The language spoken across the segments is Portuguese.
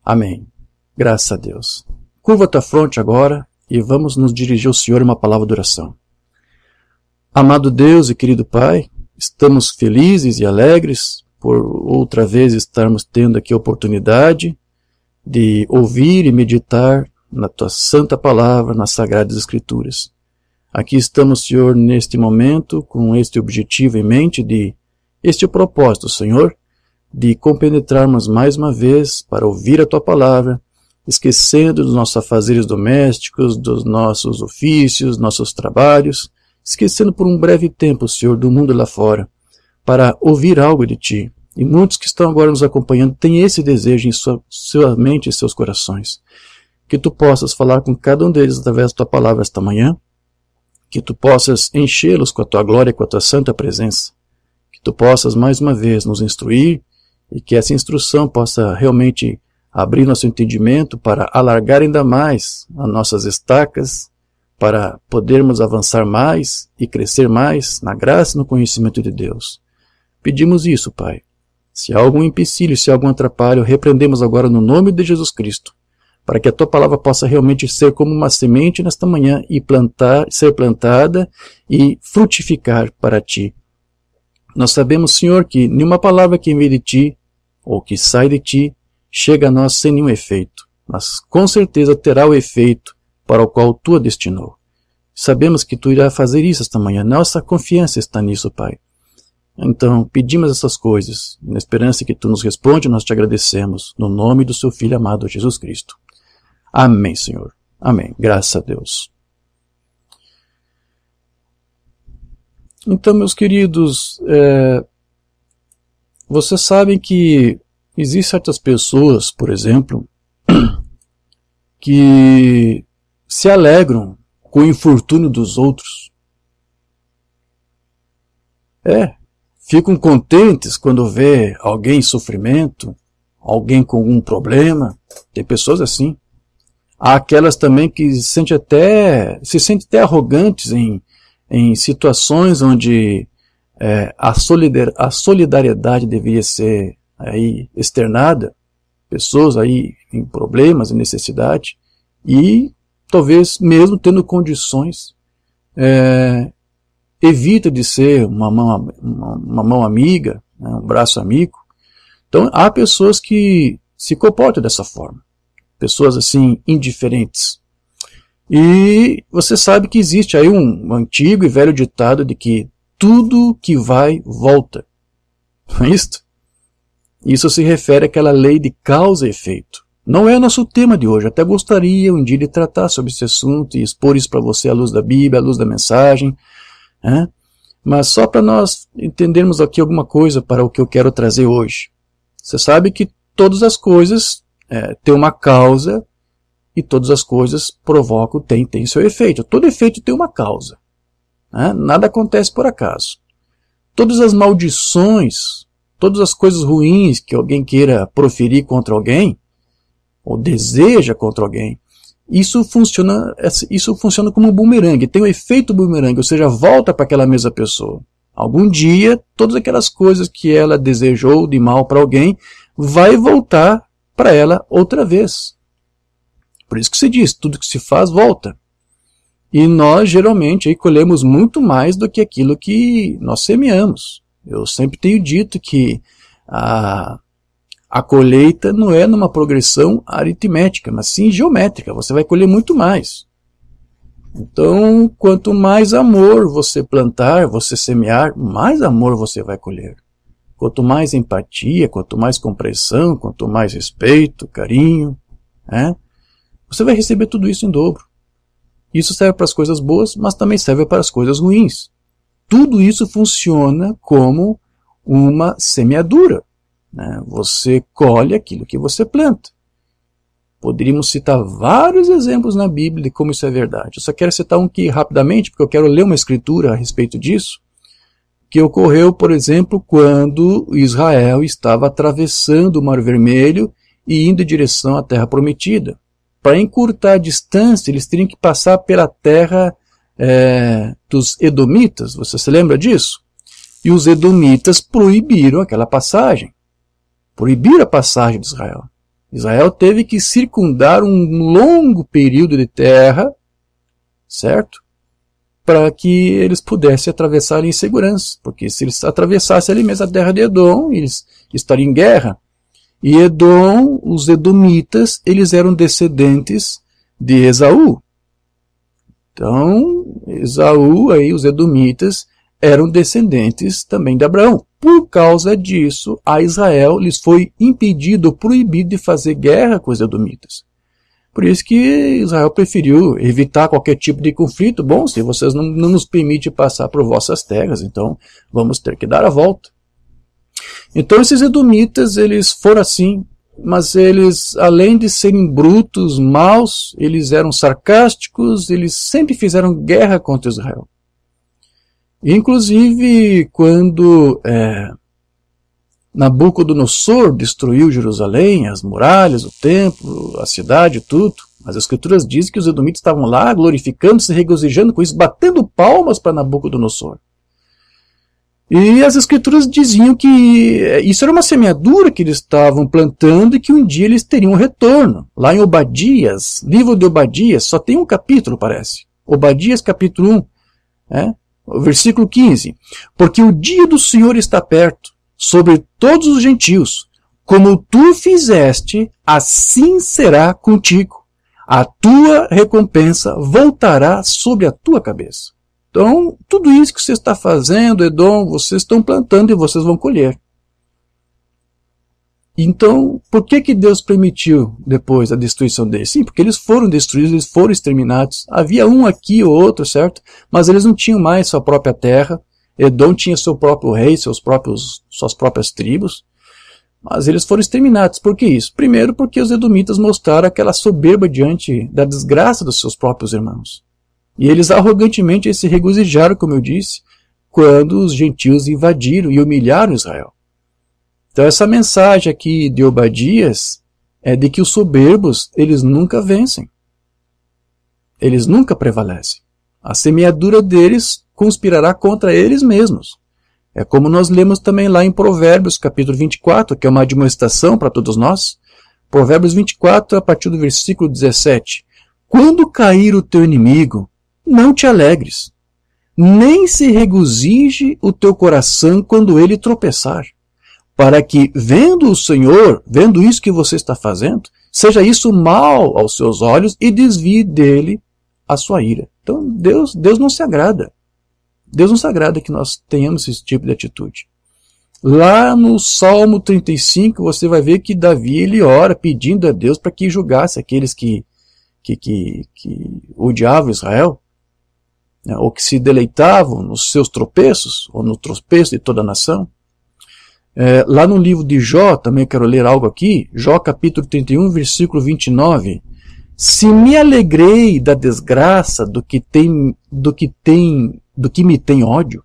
Amém. Graças a Deus. Curva a tua fronte agora e vamos nos dirigir ao Senhor em uma palavra de oração. Amado Deus e querido Pai, estamos felizes e alegres por outra vez estarmos tendo aqui a oportunidade de ouvir e meditar na tua santa palavra, nas sagradas escrituras. Aqui estamos, Senhor, neste momento, com este objetivo em mente, este é o propósito, Senhor, de compenetrarmos mais uma vez para ouvir a tua palavra, esquecendo dos nossos afazeres domésticos, dos nossos ofícios, nossos trabalhos, esquecendo por um breve tempo, Senhor, do mundo lá fora, para ouvir algo de ti. E muitos que estão agora nos acompanhando têm esse desejo em sua mente e seus corações. Que tu possas falar com cada um deles através da tua palavra esta manhã, que tu possas enchê-los com a tua glória e com a tua santa presença, que tu possas mais uma vez nos instruir e que essa instrução possa realmente abrir nosso entendimento para alargar ainda mais as nossas estacas, para podermos avançar mais e crescer mais na graça e no conhecimento de Deus. Pedimos isso, Pai. Se há algum empecilho, se há algum atrapalho, repreendemos agora no nome de Jesus Cristo, para que a tua palavra possa realmente ser como uma semente nesta manhã e ser plantada e frutificar para ti. Nós sabemos, Senhor, que nenhuma palavra que vem de ti, ou que sai de ti, chega a nós sem nenhum efeito, mas com certeza terá o efeito para o qual tu a destinou. Sabemos que tu irás fazer isso esta manhã. Nossa confiança está nisso, Pai. Então, pedimos essas coisas, na esperança que tu nos responde, nós te agradecemos, no nome do seu Filho amado, Jesus Cristo. Amém, Senhor. Amém. Graças a Deus. Então, meus queridos, vocês sabem que existem certas pessoas, por exemplo, que se alegram com o infortúnio dos outros. Ficam contentes quando vê alguém em sofrimento, alguém com algum problema. Tem pessoas assim. Há aquelas também que se sentem até arrogantes em situações onde a solidariedade deveria ser aí externada. Pessoas aí em problemas, em necessidade, e talvez mesmo tendo condições, evita de ser uma mão amiga, né, um braço amigo. Então há pessoas que se comportam dessa forma, pessoas assim indiferentes. E você sabe que existe aí um antigo e velho ditado de que tudo que vai volta, não é isto? Isso se refere àquela lei de causa e efeito. Não é o nosso tema de hoje. Até gostaria um dia de tratar sobre esse assunto e expor isso para você à luz da Bíblia, à luz da mensagem. Mas só para nós entendermos aqui alguma coisa para o que eu quero trazer hoje. Você sabe que todas as coisas têm uma causa e todas as coisas provocam, têm seu efeito. Todo efeito tem uma causa. Nada acontece por acaso. Todas as maldições, todas as coisas ruins que alguém queira proferir contra alguém, ou deseja contra alguém, isso funciona como um bumerangue, tem o efeito bumerangue, ou seja, volta para aquela mesma pessoa. Algum dia, todas aquelas coisas que ela desejou de mal para alguém, vai voltar para ela outra vez. Por isso que se diz, tudo que se faz, volta. E nós, geralmente, aí colhemos muito mais do que aquilo que nós semeamos. Eu sempre tenho dito que a colheita não é numa progressão aritmética, mas sim geométrica. Você vai colher muito mais. Então, quanto mais amor você plantar, você semear, mais amor você vai colher. Quanto mais empatia, quanto mais compreensão, quanto mais respeito, carinho, você vai receber tudo isso em dobro. Isso serve para as coisas boas, mas também serve para as coisas ruins. Tudo isso funciona como uma semeadura. Você colhe aquilo que você planta. Poderíamos citar vários exemplos na Bíblia de como isso é verdade. Eu só quero citar um aqui rapidamente, porque eu quero ler uma escritura a respeito disso, que ocorreu, por exemplo, quando Israel estava atravessando o Mar Vermelho e indo em direção à Terra Prometida. Para encurtar a distância, eles teriam que passar pela terra dos Edomitas. Você se lembra disso? E os Edomitas proibiram aquela passagem. Proibiram a passagem de Israel. Israel teve que circundar um longo período de terra, certo? Para que eles pudessem atravessar em segurança. Porque se eles atravessassem ali mesmo a terra de Edom, eles estariam em guerra. E Edom, os edomitas, eles eram descendentes de Esaú. Então, Esaú, aí, os edomitas, eram descendentes também de Abraão. Por causa disso, a Israel lhes foi impedido, proibido de fazer guerra com os edomitas. Por isso que Israel preferiu evitar qualquer tipo de conflito. Bom, se vocês não nos permitem passar por vossas terras, então vamos ter que dar a volta. Então esses edomitas, eles foram assim, mas eles, além de serem brutos, maus, eles eram sarcásticos, eles sempre fizeram guerra contra Israel. Inclusive, quando Nabucodonosor destruiu Jerusalém, as muralhas, o templo, a cidade, tudo, as escrituras dizem que os edomitas estavam lá glorificando, se regozijando com isso, batendo palmas para Nabucodonosor. E as escrituras diziam que isso era uma semeadura que eles estavam plantando e que um dia eles teriam um retorno. Lá em Obadias, livro de Obadias, só tem um capítulo, parece. Obadias, capítulo 1, versículo 15. Porque o dia do Senhor está perto, sobre todos os gentios. Como tu fizeste, assim será contigo. A tua recompensa voltará sobre a tua cabeça. Então, tudo isso que você está fazendo, Edom, vocês estão plantando e vocês vão colher. Então, por que Deus permitiu depois a destruição deles? Sim, porque eles foram destruídos, eles foram exterminados. Havia um aqui ou outro, certo? Mas eles não tinham mais sua própria terra. Edom tinha seu próprio rei, suas próprias tribos. Mas eles foram exterminados. Por que isso? Primeiro, porque os edomitas mostraram aquela soberba diante da desgraça dos seus próprios irmãos. E eles arrogantemente se regozijaram, como eu disse, quando os gentios invadiram e humilharam Israel. Então essa mensagem aqui de Obadias é de que os soberbos, eles nunca vencem. Eles nunca prevalecem. A semeadura deles conspirará contra eles mesmos. É como nós lemos também lá em Provérbios, capítulo 24, que é uma admoestação para todos nós. Provérbios 24, a partir do versículo 17. Quando cair o teu inimigo, não te alegres, nem se regozije o teu coração quando ele tropeçar, para que, vendo o Senhor, vendo isso que você está fazendo, seja isso mal aos seus olhos e desvie dele a sua ira. Então, Deus não se agrada. Deus não se agrada que nós tenhamos esse tipo de atitude. Lá no Salmo 35, você vai ver que Davi, ele ora pedindo a Deus para que julgasse aqueles que odiavam Israel, ou que se deleitavam nos seus tropeços, ou no tropeço de toda a nação. Lá no livro de Jó, também quero ler algo aqui, Jó capítulo 31, versículo 29, se me alegrei da desgraça do que me tem ódio,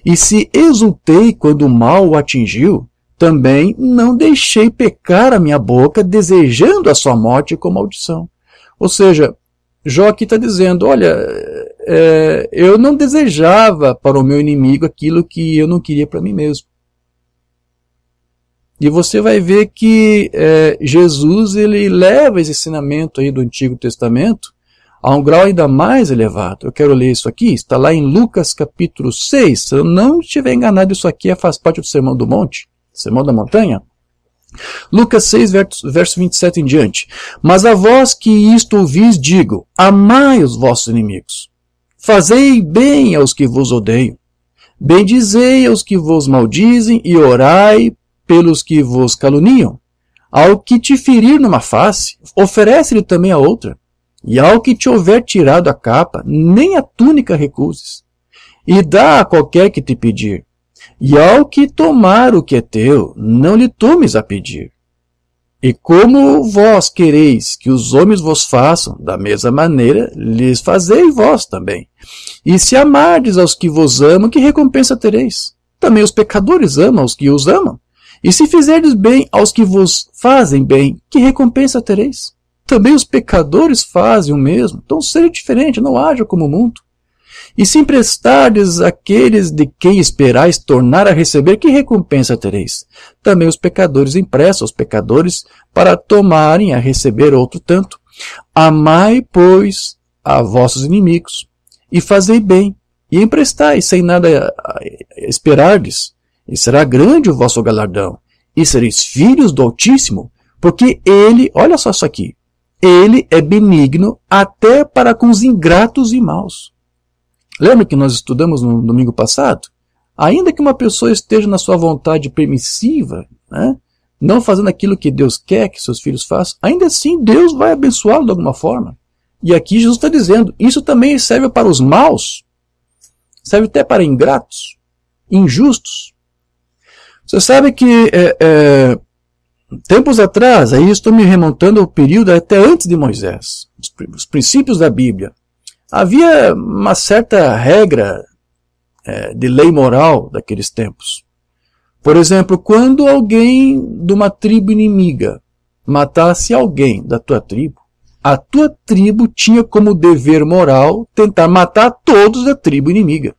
e se exultei quando o mal o atingiu, também não deixei pecar a minha boca, desejando a sua morte com maldição. Ou seja, Jó aqui está dizendo, olha, eu não desejava para o meu inimigo aquilo que eu não queria para mim mesmo. E você vai ver que Jesus, ele leva esse ensinamento aí do Antigo Testamento a um grau ainda mais elevado. Eu quero ler isso aqui, está lá em Lucas capítulo 6. Se eu não estiver enganado, isso aqui faz parte do Sermão do Monte, Sermão da Montanha. Lucas 6, verso 27 em diante. Mas a vós que isto ouvis, digo, amai os vossos inimigos, fazei bem aos que vos odeiam, bendizei aos que vos maldizem e orai pelos que vos caluniam. Ao que te ferir numa face, oferece-lhe também a outra, e ao que te houver tirado a capa, nem a túnica recuses, e dá a qualquer que te pedir. E ao que tomar o que é teu, não lhe tomes a pedir. E como vós quereis que os homens vos façam, da mesma maneira, lhes fazei vós também. E se amardes aos que vos amam, que recompensa tereis? Também os pecadores amam os que os amam. E se fizerdes bem aos que vos fazem bem, que recompensa tereis? Também os pecadores fazem o mesmo. Então seja diferente, não haja como o mundo. E se emprestardes àqueles de quem esperais tornar a receber, que recompensa tereis? Também os pecadores emprestam aos pecadores para tomarem a receber outro tanto. Amai, pois, a vossos inimigos, e fazei bem, e emprestai, sem nada esperardes, e será grande o vosso galardão, e sereis filhos do Altíssimo, porque ele, olha só isso aqui, ele é benigno até para com os ingratos e maus. Lembra que nós estudamos no domingo passado? Ainda que uma pessoa esteja na sua vontade permissiva, né, não fazendo aquilo que Deus quer que seus filhos façam, ainda assim Deus vai abençoá-lo de alguma forma. E aqui Jesus está dizendo, isso também serve para os maus, serve até para ingratos, injustos. Você sabe que tempos atrás, aí estou me remontando ao período até antes de Moisés, os princípios da Bíblia, havia uma certa regra de lei moral daqueles tempos. Por exemplo, quando alguém de uma tribo inimiga matasse alguém da tua tribo, a tua tribo tinha como dever moral tentar matar todos da tribo inimiga.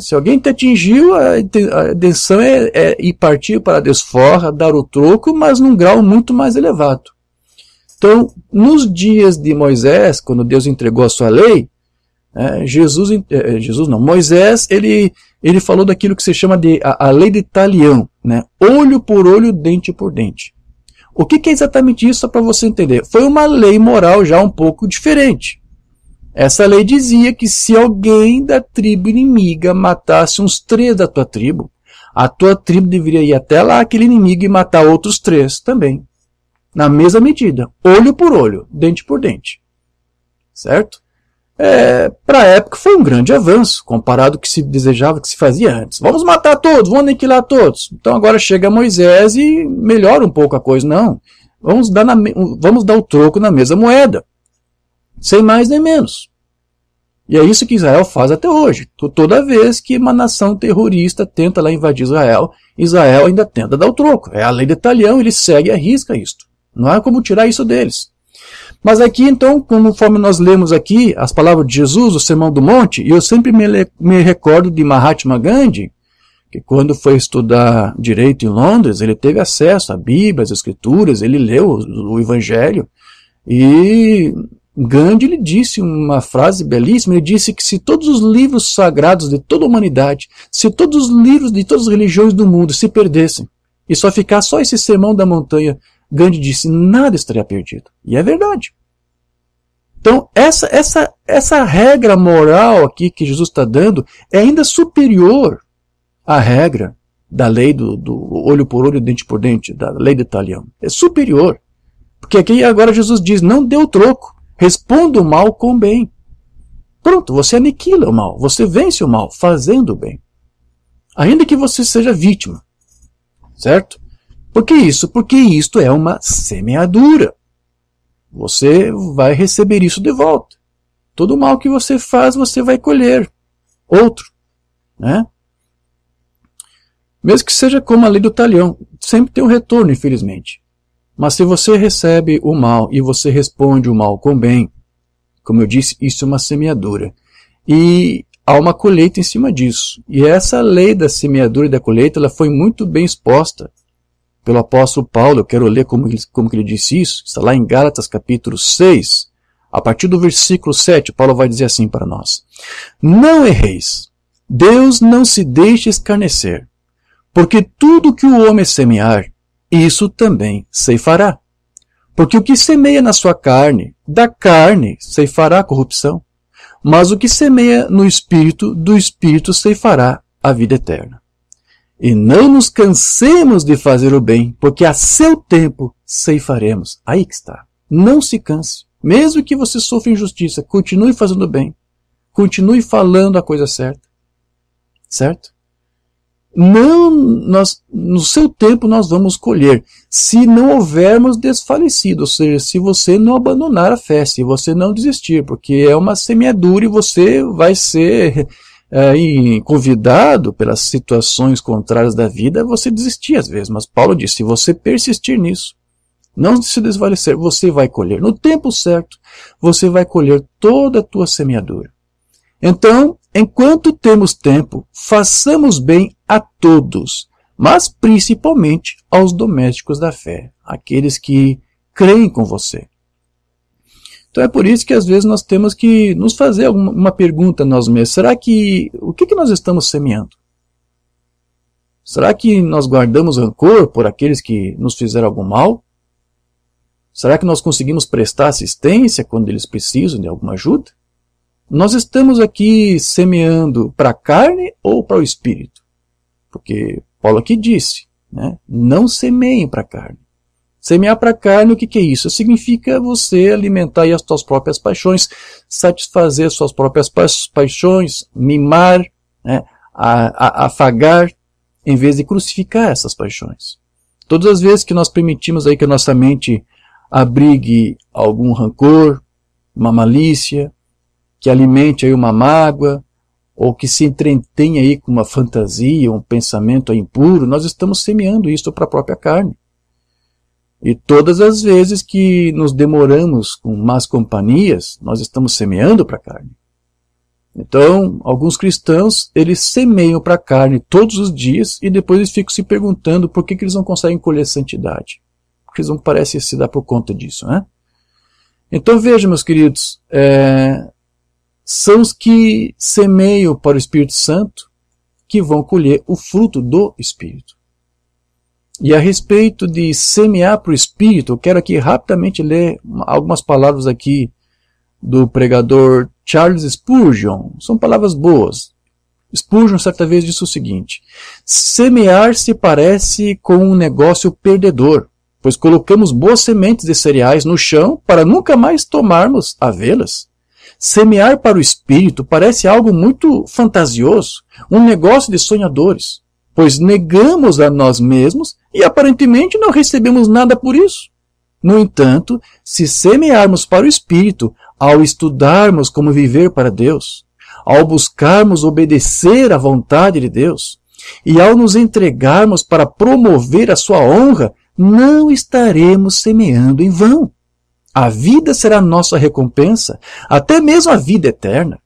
Se alguém te atingiu, a intenção é ir partir para a desforra, dar o troco, mas num grau muito mais elevado. Então, nos dias de Moisés, quando Deus entregou a sua lei, Moisés, ele falou daquilo que se chama de a lei de talião, né? Olho por olho, dente por dente. O que é exatamente isso, só para você entender? Foi uma lei moral já um pouco diferente. Essa lei dizia que se alguém da tribo inimiga matasse uns 3 da tua tribo, a tua tribo deveria ir até lá aquele inimigo e matar outros 3 também. Na mesma medida, olho por olho, dente por dente. Certo? Para a época foi um grande avanço, comparado ao que se desejava, que se fazia antes. Vamos matar todos, vamos aniquilar todos. Então agora chega Moisés e melhora um pouco a coisa. Não, vamos dar o troco na mesma moeda. Sem mais nem menos. E é isso que Israel faz até hoje. Toda vez que uma nação terrorista tenta lá invadir Israel, Israel ainda tenta dar o troco. É a lei de talião, ele segue e arrisca isto. Não há como tirar isso deles. Mas aqui, então, conforme nós lemos aqui as palavras de Jesus, o Sermão do Monte, e eu sempre me recordo de Mahatma Gandhi, que quando foi estudar direito em Londres, ele teve acesso à Bíblia, às Escrituras, ele leu o Evangelho, e Gandhi lhe disse uma frase belíssima, ele disse que se todos os livros sagrados de toda a humanidade, se todos os livros de todas as religiões do mundo se perdessem, e só ficar só esse Sermão da Montanha, Gandhi disse, nada estaria perdido. E é verdade. Então, essa regra moral aqui que Jesus está dando é ainda superior à regra da lei do olho por olho, dente por dente, da lei de talião. É superior. Porque aqui agora Jesus diz, não dê o troco, responda o mal com o bem. Pronto, você aniquila o mal, você vence o mal fazendo o bem. Ainda que você seja vítima. Certo? Por que isso? Porque isto é uma semeadura. Você vai receber isso de volta. Todo mal que você faz, você vai colher outro. Né? Mesmo que seja como a lei do talião, sempre tem um retorno, infelizmente. Mas se você recebe o mal e você responde o mal com bem, como eu disse, isso é uma semeadura. E há uma colheita em cima disso. E essa lei da semeadura e da colheita, ela foi muito bem exposta pelo apóstolo Paulo. Eu quero ler como que ele disse isso. Está lá em Gálatas capítulo 6, a partir do versículo 7, Paulo vai dizer assim para nós. Não erreis, Deus não se deixa escarnecer, porque tudo que o homem semear, isso também ceifará. Porque o que semeia na sua carne, da carne ceifará a corrupção, mas o que semeia no Espírito, do Espírito ceifará a vida eterna. E não nos cansemos de fazer o bem, porque a seu tempo ceifaremos. Aí que está. Não se canse. Mesmo que você sofra injustiça, continue fazendo o bem. Continue falando a coisa certa. Certo? Não, no seu tempo nós vamos colher, se não houvermos desfalecido, ou seja, se você não abandonar a fé, se você não desistir, porque é uma semeadura e você vai ser convidado pelas situações contrárias da vida, você desistir às vezes. Mas Paulo diz, se você persistir nisso, não se desfalecer, você vai colher. No tempo certo, você vai colher toda a tua semeadura. Então, enquanto temos tempo, façamos bem a todos, mas principalmente aos domésticos da fé, aqueles que creem com você. Então é por isso que às vezes nós temos que nos fazer uma pergunta a nós mesmos. Será que o que nós estamos semeando? Será que nós guardamos rancor por aqueles que nos fizeram algum mal? Será que nós conseguimos prestar assistência quando eles precisam de alguma ajuda? Nós estamos aqui semeando para a carne ou para o espírito? Porque Paulo aqui disse, né? Não semeiem para a carne. Semear para a carne, o que é isso? Significa você alimentar aí as suas próprias paixões, satisfazer as suas próprias paixões, mimar, né? Afagar, em vez de crucificar essas paixões. Todas as vezes que nós permitimos aí que a nossa mente abrigue algum rancor, uma malícia, que alimente aí uma mágoa, ou que se entretenha aí com uma fantasia, um pensamento impuro, nós estamos semeando isso para a própria carne. E todas as vezes que nos demoramos com más companhias, nós estamos semeando para a carne. Então, alguns cristãos, eles semeiam para a carne todos os dias e depois eles ficam se perguntando por que eles não conseguem colher santidade. Porque eles não parecem se dar por conta disso, né? Então veja, meus queridos, são os que semeiam para o Espírito Santo que vão colher o fruto do Espírito. E a respeito de semear para o Espírito, eu quero aqui rapidamente ler algumas palavras aqui do pregador Charles Spurgeon. São palavras boas. Spurgeon certa vez disse o seguinte: semear se parece com um negócio perdedor, pois colocamos boas sementes de cereais no chão para nunca mais tomarmos a vê-las. Semear para o Espírito parece algo muito fantasioso, um negócio de sonhadores, pois negamos a nós mesmos e aparentemente não recebemos nada por isso. No entanto, se semearmos para o Espírito, ao estudarmos como viver para Deus, ao buscarmos obedecer à vontade de Deus, e ao nos entregarmos para promover a sua honra, não estaremos semeando em vão. A vida será nossa recompensa, até mesmo a vida eterna.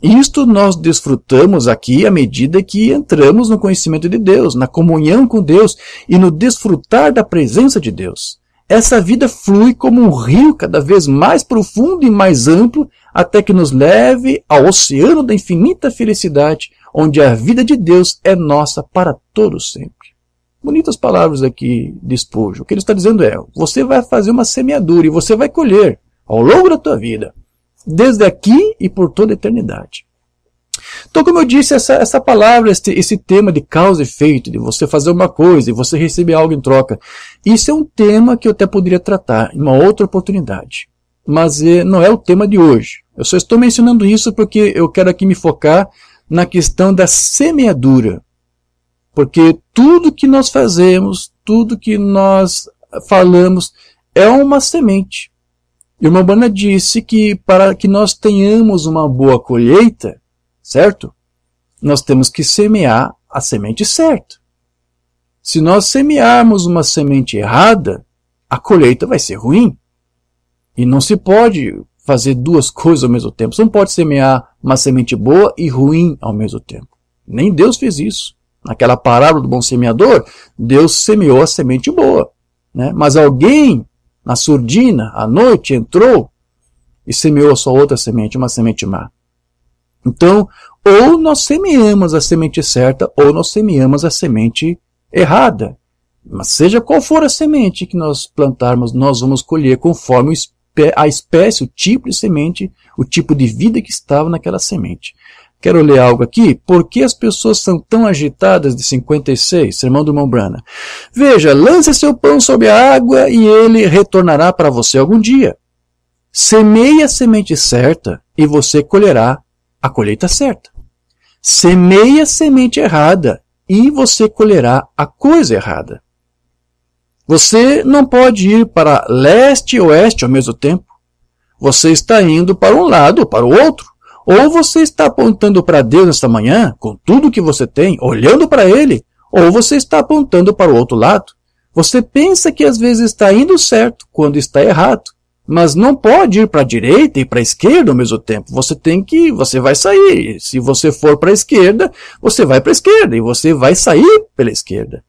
Isto nós desfrutamos aqui à medida que entramos no conhecimento de Deus, na comunhão com Deus e no desfrutar da presença de Deus. Essa vida flui como um rio cada vez mais profundo e mais amplo, até que nos leve ao oceano da infinita felicidade, onde a vida de Deus é nossa para todo sempre. Bonitas palavras aqui de Spurgeon. O que ele está dizendo é, você vai fazer uma semeadura e você vai colher ao longo da tua vida, desde aqui e por toda a eternidade. Então, como eu disse, essa palavra, esse tema de causa e efeito, de você fazer uma coisa e você receber algo em troca, isso é um tema que eu até poderia tratar em uma outra oportunidade. Mas não é o tema de hoje. Eu só estou mencionando isso porque eu quero aqui me focar na questão da semeadura. Porque tudo que nós fazemos, tudo que nós falamos, é uma semente. E o irmão Branham disse que para que nós tenhamos uma boa colheita, certo? Nós temos que semear a semente certa. Se nós semearmos uma semente errada, a colheita vai ser ruim. E não se pode fazer duas coisas ao mesmo tempo. Você não pode semear uma semente boa e ruim ao mesmo tempo. Nem Deus fez isso. Naquela parábola do bom semeador, Deus semeou a semente boa, né? Mas alguém, na surdina, à noite, entrou e semeou a sua outra semente, uma semente má. Então, ou nós semeamos a semente certa, ou nós semeamos a semente errada. Mas seja qual for a semente que nós plantarmos, nós vamos colher conforme a espécie, o tipo de semente, o tipo de vida que estava naquela semente. Quero ler algo aqui. Por que as pessoas são tão agitadas, de 56, sermão do irmão Branham? Veja, lance seu pão sobre a água e ele retornará para você algum dia. Semeie a semente certa e você colherá a colheita certa. Semeie a semente errada e você colherá a coisa errada. Você não pode ir para leste e oeste ao mesmo tempo. Você está indo para um lado ou para o outro. Ou você está apontando para Deus nesta manhã, com tudo que você tem, olhando para Ele, ou você está apontando para o outro lado. Você pensa que às vezes está indo certo, quando está errado. Mas não pode ir para a direita e para a esquerda ao mesmo tempo. Você vai sair. Se você for para a esquerda, você vai para a esquerda e você vai sair pela esquerda.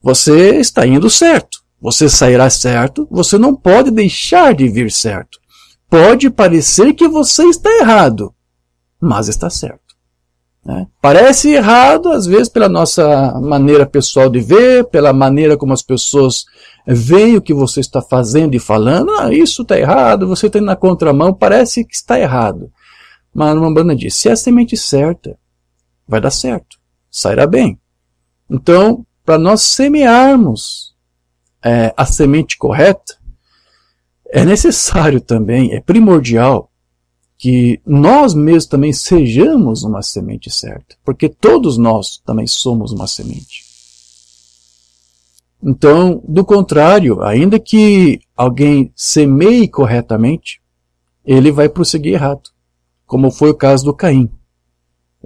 Você está indo certo. Você sairá certo. Você não pode deixar de vir certo. Pode parecer que você está errado, mas está certo. Né? Parece errado, às vezes, pela nossa maneira pessoal de ver, pela maneira como as pessoas veem o que você está fazendo e falando. Isso está errado, você está indo na contramão, parece que está errado. Mas a Umbanda diz, se é a semente certa, vai dar certo, sairá bem. Então, para nós semearmos a semente correta, é necessário também, é primordial, que nós mesmos também sejamos uma semente certa, porque todos nós também somos uma semente. Então, do contrário, ainda que alguém semeie corretamente, ele vai prosseguir errado, como foi o caso do Caim.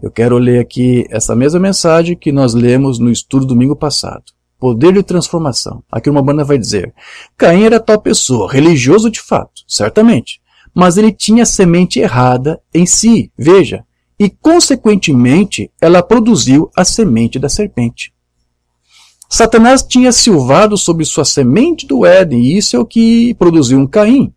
Eu quero ler aqui essa mesma mensagem que nós lemos no estudo domingo passado. Poder de transformação. Aqui uma banda vai dizer, Caim era tal pessoa, religioso de fato, certamente, mas ele tinha a semente errada em si, veja, e consequentemente ela produziu a semente da serpente. Satanás tinha silvado sobre sua semente do Éden, e isso é o que produziu um Caim.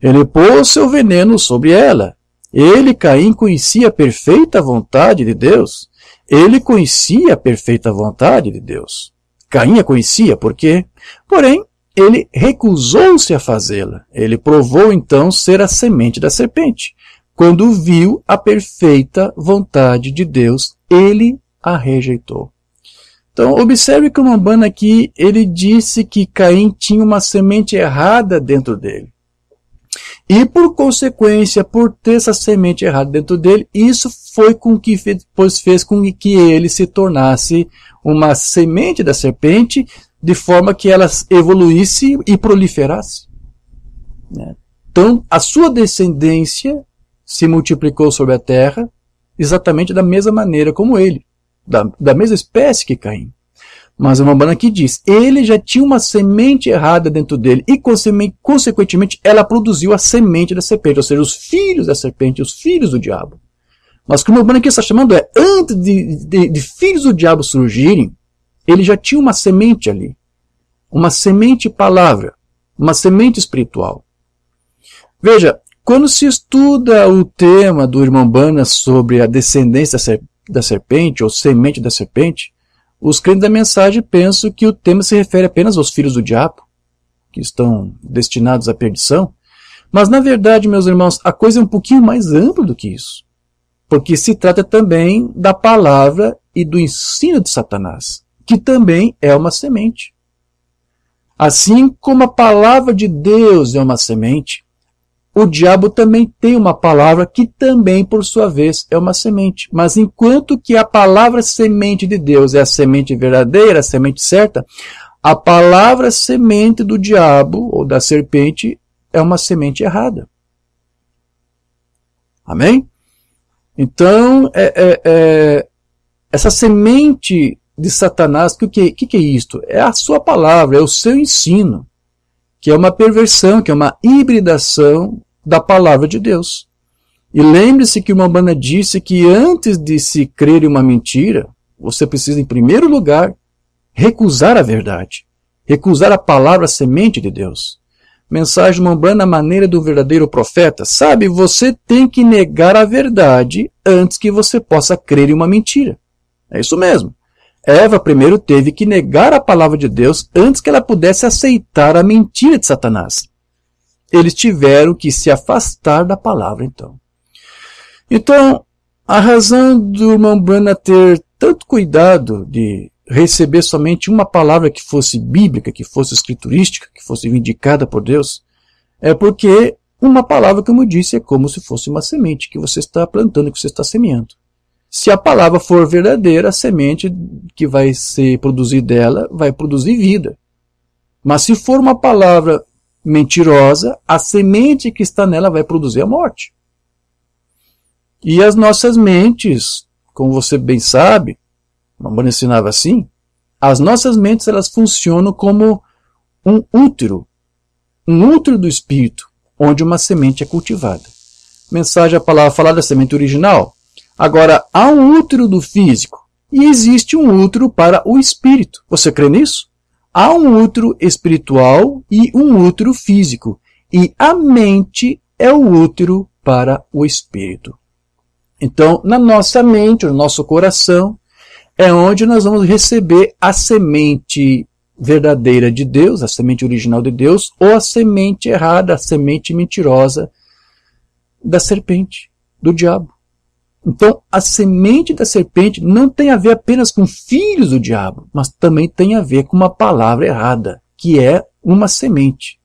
Ele pôs seu veneno sobre ela. Ele, Caim, conhecia a perfeita vontade de Deus. Ele conhecia a perfeita vontade de Deus. Caim a conhecia, por quê? Porém, ele recusou-se a fazê-la. Ele provou então ser a semente da serpente. Quando viu a perfeita vontade de Deus, ele a rejeitou. Então, observe que o Umbanda aqui, ele disse que Caim tinha uma semente errada dentro dele. E por consequência, por ter essa semente errada dentro dele, isso foi com que fez com que ele se tornasse uma semente da serpente, de forma que ela evoluísse e proliferasse. Então, a sua descendência se multiplicou sobre a terra exatamente da mesma maneira como ele, da mesma espécie que Caim. Mas uma banda aqui diz, ele já tinha uma semente errada dentro dele e, consequentemente, ela produziu a semente da serpente, ou seja, os filhos da serpente, os filhos do diabo. Mas o que o Umbanda aqui está chamando antes de filhos do diabo surgirem, ele já tinha uma semente ali. Uma semente palavra, uma semente espiritual. Veja, quando se estuda o tema do irmão Umbanda sobre a descendência da serpente, ou semente da serpente, os crentes da mensagem pensam que o tema se refere apenas aos filhos do diabo, que estão destinados à perdição. Mas, na verdade, meus irmãos, a coisa é um pouquinho mais ampla do que isso. Porque se trata também da palavra e do ensino de Satanás, que também é uma semente. Assim como a palavra de Deus é uma semente, o diabo também tem uma palavra que também, por sua vez, é uma semente. Mas enquanto que a palavra semente de Deus é a semente verdadeira, a semente certa, a palavra semente do diabo ou da serpente é uma semente errada. Amém? Então, essa semente de Satanás, o que é isto? É a sua palavra, é o seu ensino, que é uma perversão, que é uma hibridação da palavra de Deus. E lembre-se que o Umbanda disse que antes de se crer em uma mentira, você precisa, em primeiro lugar, recusar a verdade, recusar a palavra a semente de Deus. Mensagem do Umbanda à maneira do verdadeiro profeta. Sabe, você tem que negar a verdade antes que você possa crer em uma mentira. É isso mesmo. Eva primeiro teve que negar a palavra de Deus antes que ela pudesse aceitar a mentira de Satanás. Eles tiveram que se afastar da palavra, então. Então, a razão do irmão Umbanda ter tanto cuidado de receber somente uma palavra que fosse bíblica, que fosse escriturística, que fosse vindicada por Deus, é porque uma palavra, como eu disse, é como se fosse uma semente que você está plantando, que você está semeando. Se a palavra for verdadeira, a semente que vai ser produzida dela vai produzir vida. Mas se for uma palavra mentirosa, a semente que está nela vai produzir a morte. E as nossas mentes, como você bem sabe, o Umbanda ensinava assim, as nossas mentes elas funcionam como um útero do espírito. onde uma semente é cultivada. Mensagem, a palavra falada, a semente original. Agora, há um útero do físico e existe um útero para o espírito. Você crê nisso? Há um útero espiritual e um útero físico. E a mente é o útero para o espírito. Então, na nossa mente, no nosso coração, é onde nós vamos receber a semente verdadeira de Deus, a semente original de Deus, ou a semente errada, a semente mentirosa da serpente, do diabo. Então, a semente da serpente não tem a ver apenas com filhos do diabo, mas também tem a ver com uma palavra errada, que é uma semente,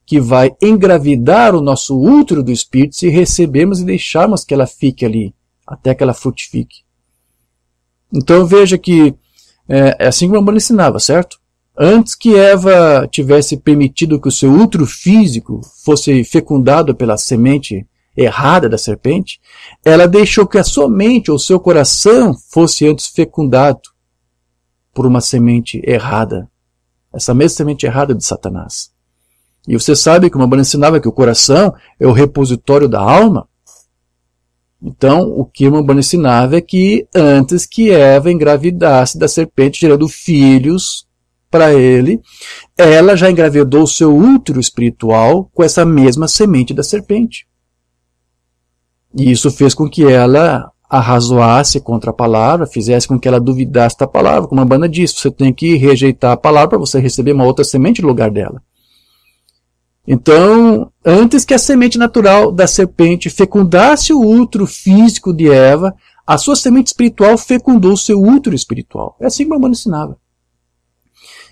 que vai engravidar o nosso útero do espírito se recebermos e deixarmos que ela fique ali, até que ela frutifique. Então, veja que é assim que o Rambam ensinava, certo? Antes que Eva tivesse permitido que o seu útero físico fosse fecundado pela semente errada da serpente, ela deixou que a sua mente ou seu coração fosse antes fecundado por uma semente errada, essa mesma semente errada de Satanás. E você sabe que o Rambam ensinava que o coração é o repositório da alma. Então, o que o Rambam ensinava é que antes que Eva engravidasse da serpente, gerando filhos para ele, ela já engravidou o seu útero espiritual com essa mesma semente da serpente. E isso fez com que ela arrazoasse contra a palavra, fizesse com que ela duvidasse da palavra. Como a Rambam disse, você tem que rejeitar a palavra para você receber uma outra semente no lugar dela. Então, antes que a semente natural da serpente fecundasse o útero físico de Eva, a sua semente espiritual fecundou o seu útero espiritual. É assim que o Rambam ensinava.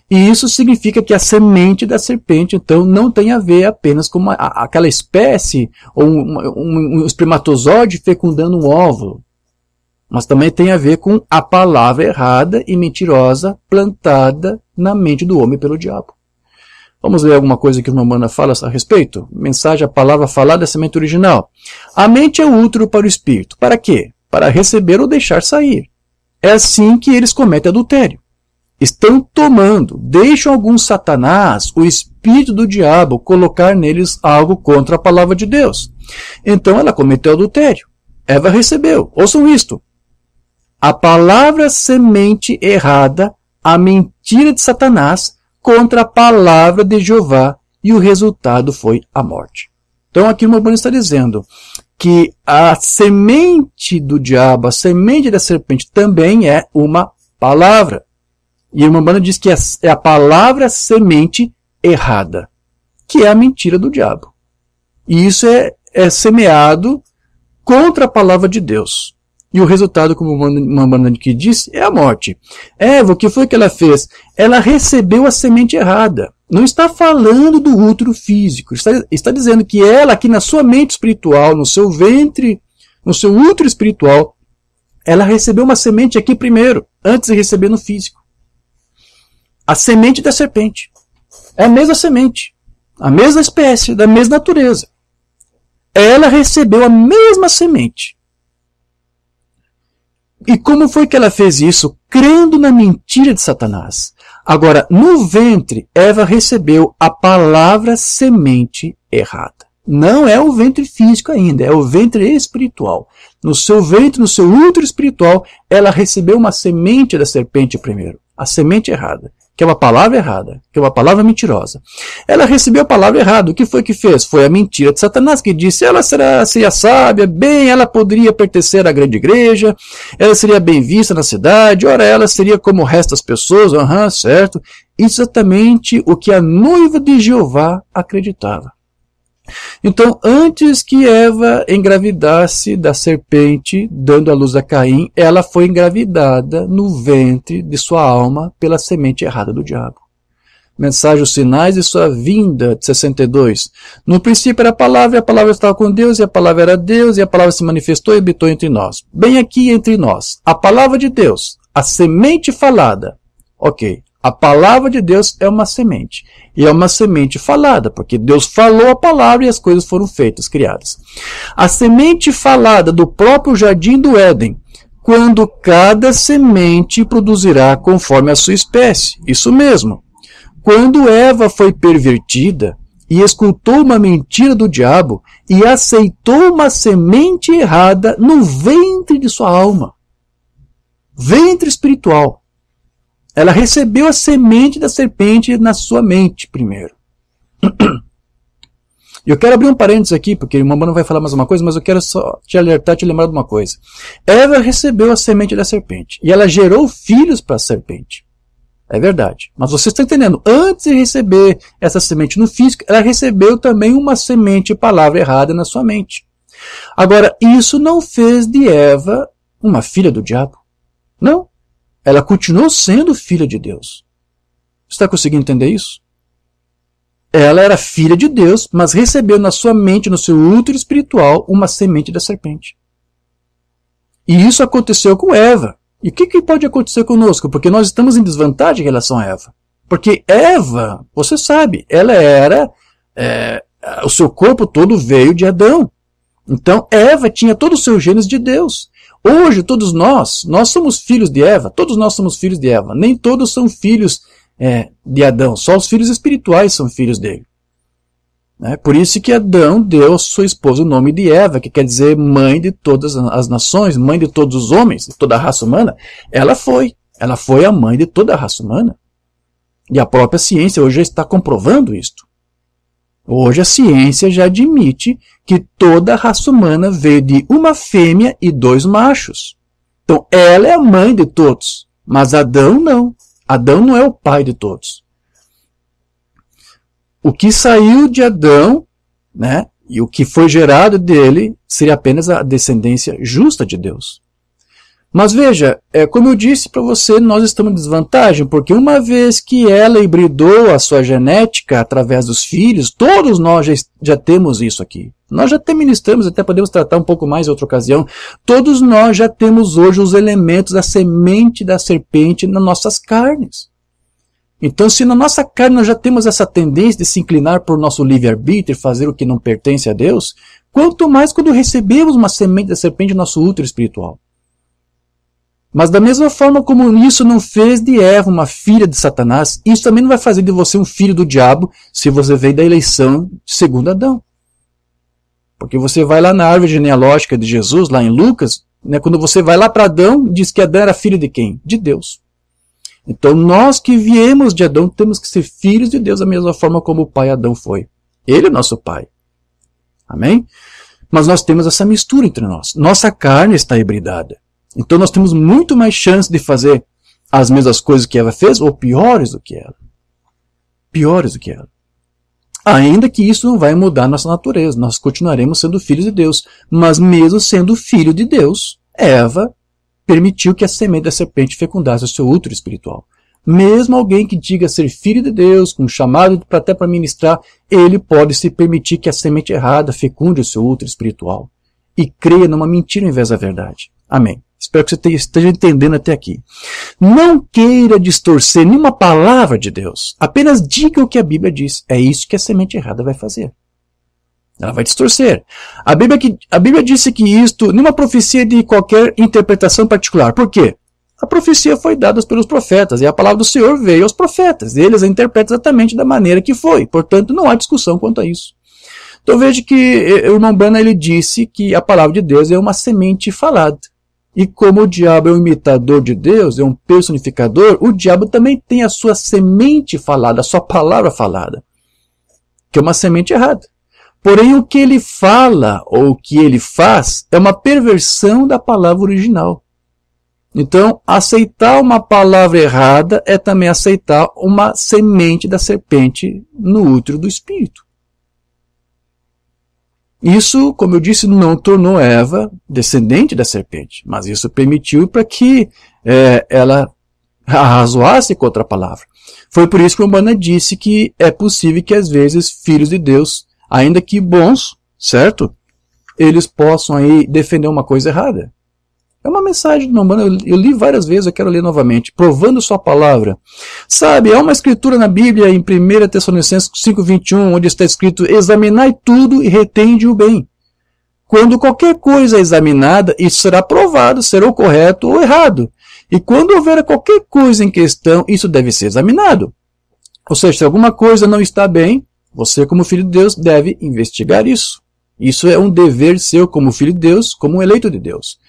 E isso significa que a semente da serpente, então, não tem a ver apenas com aquela espécie, ou um espermatozoide fecundando um óvulo, mas também tem a ver com a palavra errada e mentirosa plantada na mente do homem pelo diabo. Vamos ler alguma coisa que o Rambam fala a respeito? Mensagem, a palavra falada, a semente original. A mente é o útero para o espírito. Para quê? Para receber ou deixar sair. É assim que eles cometem adultério. Estão tomando, deixam alguns Satanás, o espírito do diabo, colocar neles algo contra a palavra de Deus. Então ela cometeu adultério. Eva recebeu. Ouçam isto. A palavra semente errada, a mentira de Satanás, contra a palavra de Jeová, e o resultado foi a morte. Então aqui o Rambam está dizendo que a semente do diabo, a semente da serpente, também é uma palavra. E o Rambam diz que é a palavra semente errada, que é a mentira do diabo. E isso é semeado contra a palavra de Deus. E o resultado, como o Rambam aqui diz, é a morte. Eva, o que foi que ela fez? Ela recebeu a semente errada. Não está falando do útero físico. Está dizendo que ela, aqui na sua mente espiritual, no seu ventre, no seu útero espiritual, ela recebeu uma semente aqui primeiro, antes de receber no físico. A semente da serpente. É a mesma semente. A mesma espécie, da mesma natureza. Ela recebeu a mesma semente. E como foi que ela fez isso? Crendo na mentira de Satanás. Agora, no ventre, Eva recebeu a palavra semente errada. Não é o ventre físico ainda, é o ventre espiritual. No seu ventre, no seu útero espiritual, ela recebeu uma semente da serpente primeiro. A semente errada, que é uma palavra errada, que é uma palavra mentirosa. Ela recebeu a palavra errada. O que foi que fez? Foi a mentira de Satanás, que disse, ela seria sábia, bem, ela poderia pertencer à grande igreja, ela seria bem vista na cidade, ora, ela seria como o resto das pessoas, certo? Exatamente o que a noiva de Jeová acreditava. Então, antes que Eva engravidasse da serpente, dando a luz a Caim, ela foi engravidada no ventre de sua alma pela semente errada do diabo. Mensagem, os sinais de sua vinda, de 62. No princípio era a palavra, e a palavra estava com Deus, e a palavra era Deus, e a palavra se manifestou e habitou entre nós. Bem aqui entre nós, a palavra de Deus, a semente falada. Ok. A palavra de Deus é uma semente. E é uma semente falada, porque Deus falou a palavra e as coisas foram feitas, criadas. A semente falada do próprio jardim do Éden, quando cada semente produzirá conforme a sua espécie. Isso mesmo. Quando Eva foi pervertida e escutou uma mentira do diabo e aceitou uma semente errada no ventre de sua alma. Ventre espiritual. Ela recebeu a semente da serpente na sua mente primeiro. Eu quero abrir um parênteses aqui, porque o Mamãe não vai falar mais uma coisa, mas eu quero só te alertar, te lembrar de uma coisa. Eva recebeu a semente da serpente, e ela gerou filhos para a serpente. É verdade. Mas você está entendendo, antes de receber essa semente no físico, ela recebeu também uma semente, palavra errada na sua mente. Agora, isso não fez de Eva uma filha do diabo. Não. Ela continuou sendo filha de Deus. Você está conseguindo entender isso? Ela era filha de Deus, mas recebeu na sua mente, no seu útero espiritual, uma semente da serpente. E isso aconteceu com Eva. E o que pode acontecer conosco? Porque nós estamos em desvantagem em relação a Eva. Porque Eva, você sabe, ela era... o seu corpo todo veio de Adão. Então Eva tinha todos os seus genes de Deus. Hoje todos nós somos filhos de Eva. Todos nós somos filhos de Eva. Nem todos são filhos de Adão. Só os filhos espirituais são filhos dele. Por isso que Adão deu a sua esposa o nome de Eva, que quer dizer mãe de todas as nações, mãe de todos os homens, de toda a raça humana. Ela foi a mãe de toda a raça humana. E a própria ciência hoje já está comprovando isto. Hoje a ciência já admite que toda a raça humana veio de uma fêmea e 2 machos. Então ela é a mãe de todos, mas Adão não. Adão não é o pai de todos. O que saiu de Adão, e o que foi gerado dele, seria apenas a descendência justa de Deus. Mas veja, como eu disse para você, nós estamos em desvantagem, porque uma vez que ela hibridou a sua genética através dos filhos, todos nós já temos isso aqui. Nós já até ministramos, até podemos tratar um pouco mais em outra ocasião. Todos nós já temos hoje os elementos da semente da serpente nas nossas carnes. Então, se na nossa carne nós já temos essa tendência de se inclinar por nosso livre-arbítrio e fazer o que não pertence a Deus, quanto mais quando recebemos uma semente da serpente no nosso útero espiritual. Mas da mesma forma como isso não fez de Eva uma filha de Satanás, isso também não vai fazer de você um filho do diabo se você veio da eleição segundo Adão. Porque você vai lá na árvore genealógica de Jesus, lá em Lucas, quando você vai lá para Adão, diz que Adão era filho de quem? De Deus. Então nós que viemos de Adão temos que ser filhos de Deus da mesma forma como o pai Adão foi. Ele é nosso pai. Amém? Mas nós temos essa mistura entre nós. Nossa carne está hibridada. Então nós temos muito mais chance de fazer as mesmas coisas que Eva fez ou piores do que ela. Piores do que ela. Ainda que isso não vai mudar nossa natureza. Nós continuaremos sendo filhos de Deus. Mas mesmo sendo filho de Deus, Eva permitiu que a semente da serpente fecundasse o seu útero espiritual. Mesmo alguém que diga ser filho de Deus, com chamado até para ministrar, ele pode se permitir que a semente errada fecunde o seu útero espiritual. E creia numa mentira em vez da verdade. Amém. Espero que você esteja entendendo até aqui. Não queira distorcer nenhuma palavra de Deus. Apenas diga o que a Bíblia diz. É isso que a semente errada vai fazer. Ela vai distorcer. A Bíblia disse que isto, nenhuma profecia de qualquer interpretação particular. Por quê? A profecia foi dada pelos profetas, e a palavra do Senhor veio aos profetas. Eles a interpretam exatamente da maneira que foi. Portanto, não há discussão quanto a isso. Então veja que o irmão Branham ele disse que a palavra de Deus é uma semente falada. E como o diabo é um imitador de Deus, é um personificador, o diabo também tem a sua semente falada, a sua palavra falada, que é uma semente errada. Porém, o que ele fala, ou o que ele faz, é uma perversão da palavra original. Então, aceitar uma palavra errada é também aceitar uma semente da serpente no útero do espírito. Isso, como eu disse, não tornou Eva descendente da serpente, mas isso permitiu para que ela arrazoasse contra a palavra. Foi por isso que o Umbanda disse que é possível que às vezes filhos de Deus, ainda que bons, certo? Eles possam aí defender uma coisa errada. É uma mensagem do Umbanda, eu li várias vezes, eu quero ler novamente. Provando sua palavra. Sabe, há uma escritura na Bíblia, em 1 Tessalonicenses 5:21, onde está escrito: examinai tudo e retende o bem. Quando qualquer coisa é examinada, isso será provado, será o correto ou errado. E quando houver qualquer coisa em questão, isso deve ser examinado. Ou seja, se alguma coisa não está bem, Você, como filho de Deus, deve investigar isso. Isso é um dever seu como filho de Deus, como um eleito de Deus.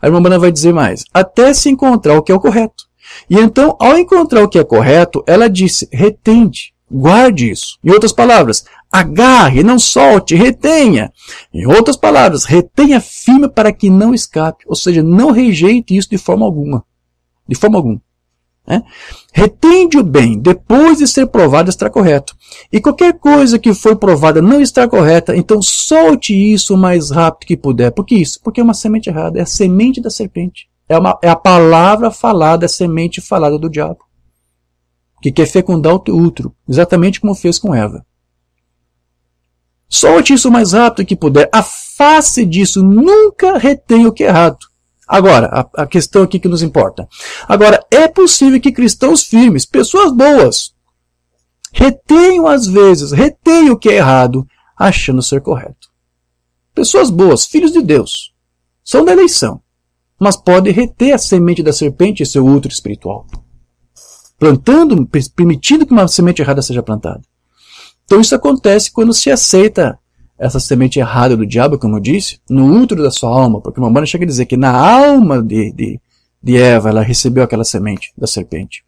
A irmã Brana vai dizer mais, até se encontrar o que é o correto. E então, ao encontrar o que é correto, ela disse, retende, guarde isso. Em outras palavras, agarre, não solte, retenha. Em outras palavras, retenha firme para que não escape. Ou seja, não rejeite isso de forma alguma. De forma alguma. Retende o bem, depois de ser provado estar correto. E qualquer coisa que for provada não estar correta, então solte isso o mais rápido que puder. Por que isso? Porque é uma semente errada, é a semente da serpente. É a palavra falada, a semente falada do diabo. Que quer fecundar o teu útero, exatamente como fez com Eva. Solte isso o mais rápido que puder. Afaste disso, nunca retenha o que é errado. Agora, a questão aqui que nos importa. Agora, é possível que cristãos firmes, pessoas boas, retenham às vezes, retenham o que é errado, achando ser correto. Pessoas boas, filhos de Deus, são da eleição, mas podem reter a semente da serpente em seu útero espiritual. Plantando, permitindo que uma semente errada seja plantada. Então isso acontece quando se aceita essa semente errada do diabo, como eu disse, no útero da sua alma, porque uma banda chega a dizer que na alma de Eva ela recebeu aquela semente da serpente.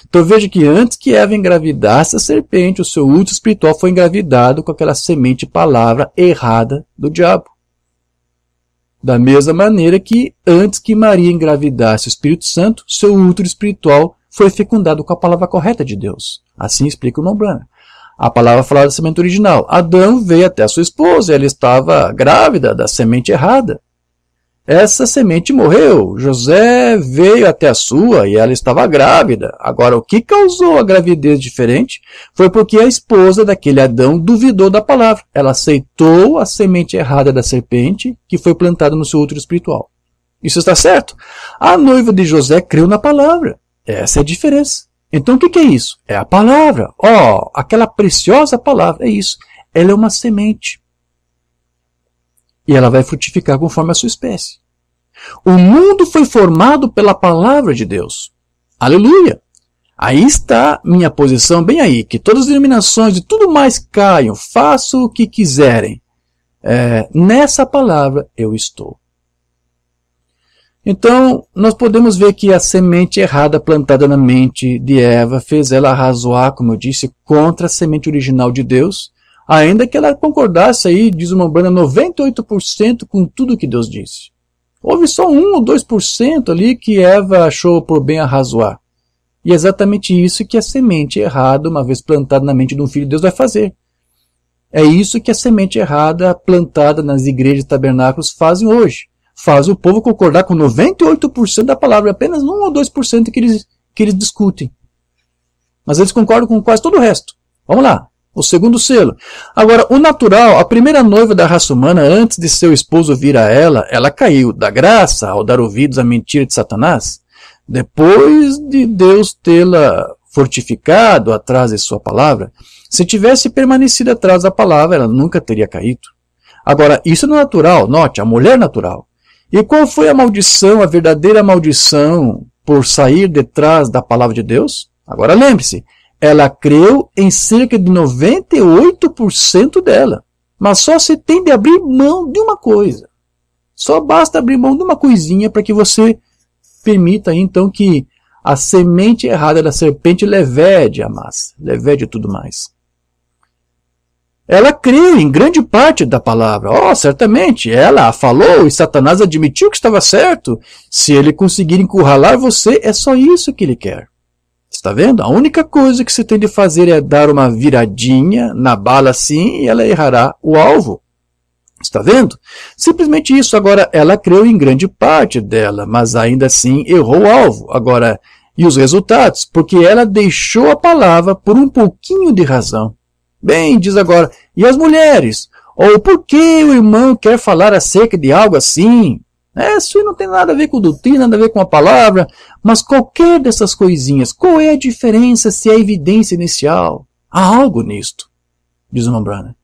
Então veja que antes que Eva engravidasse a serpente, o seu útero espiritual foi engravidado com aquela semente palavra errada do diabo. Da mesma maneira que antes que Maria engravidasse o Espírito Santo, seu útero espiritual foi fecundado com a palavra correta de Deus. Assim explica o irmão Branham. A palavra falada da semente original. Adão veio até a sua esposa, ela estava grávida da semente errada. Essa semente morreu. José veio até a sua e ela estava grávida. Agora, o que causou a gravidez diferente foi porque a esposa daquele Adão duvidou da palavra. Ela aceitou a semente errada da serpente que foi plantada no seu útero espiritual. Isso está certo? A noiva de José creu na palavra. Essa é a diferença. Então o que é isso? É a palavra. Aquela preciosa palavra, é isso. Ela é uma semente. E ela vai frutificar conforme a sua espécie. O mundo foi formado pela palavra de Deus. Aleluia! Aí está minha posição, bem aí, que todas as denominações e tudo mais caiam, façam o que quiserem. Nessa palavra eu estou. Então, nós podemos ver que a semente errada plantada na mente de Eva fez ela arrazoar, como eu disse, contra a semente original de Deus, ainda que ela concordasse aí, diz uma Brana, 98% com tudo que Deus disse. Houve só 1 ou 2% ali que Eva achou por bem arrazoar. E é exatamente isso que a semente errada, uma vez plantada na mente de um filho de Deus, vai fazer. É isso que a semente errada plantada nas igrejas e tabernáculos fazem hoje. Faz o povo concordar com 98% da palavra, apenas 1 ou 2% que eles discutem. Mas eles concordam com quase todo o resto. Vamos lá, o segundo selo. Agora, o natural, a primeira noiva da raça humana, antes de seu esposo vir a ela caiu da graça ao dar ouvidos à mentira de Satanás. Depois de Deus tê-la fortificado atrás de sua palavra, se tivesse permanecido atrás da palavra, ela nunca teria caído. Agora, isso no natural, note, a mulher natural. E qual foi a maldição, a verdadeira maldição por sair detrás da palavra de Deus? Agora lembre-se, ela creu em cerca de 98% dela. Mas só se tem de abrir mão de uma coisa. Só basta abrir mão de uma coisinha para que você permita então que a semente errada da serpente levede a massa, levede tudo mais. Ela creu em grande parte da palavra. Certamente, ela a falou e Satanás admitiu que estava certo. Se ele conseguir encurralar você, é só isso que ele quer. Está vendo? A única coisa que você tem de fazer é dar uma viradinha na bala assim e ela errará o alvo. Está vendo? Simplesmente isso. Agora, ela creu em grande parte dela, mas ainda assim errou o alvo. Agora, e os resultados? Porque ela deixou a palavra por um pouquinho de razão. Bem, diz agora, e as mulheres? Ou por que o irmão quer falar acerca de algo assim? Isso não tem nada a ver com doutrina, nada a ver com a palavra, mas qualquer dessas coisinhas, qual é a diferença se é evidência inicial? Há algo nisto, diz o irmão Branham.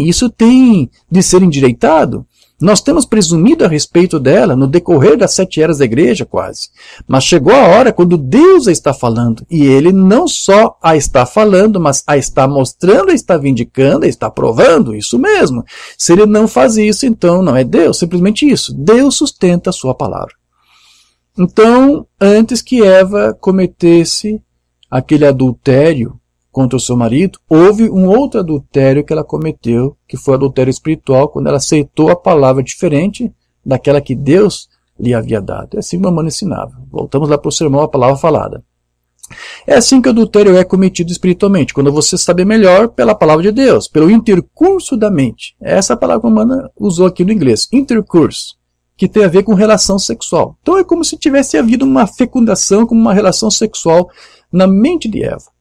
Isso tem de ser endireitado. Nós temos presumido a respeito dela no decorrer das 7 eras da igreja, quase. Mas chegou a hora quando Deus a está falando. E Ele não só a está falando, mas a está mostrando, a está vindicando, a está provando. Isso mesmo. Se Ele não faz isso, então não é Deus. Simplesmente isso. Deus sustenta a sua palavra. Então, antes que Eva cometesse aquele adultério contra o seu marido, houve um outro adultério que ela cometeu, que foi o adultério espiritual, quando ela aceitou a palavra diferente daquela que Deus lhe havia dado. É assim que a mamãe ensinava. Voltamos lá para o sermão, a palavra falada. É assim que o adultério é cometido espiritualmente, quando você sabe melhor pela palavra de Deus, pelo intercurso da mente. Essa palavra que a mamãe usou aqui no inglês, intercurso, que tem a ver com relação sexual. Então é como se tivesse havido uma fecundação, como uma relação sexual na mente de Eva.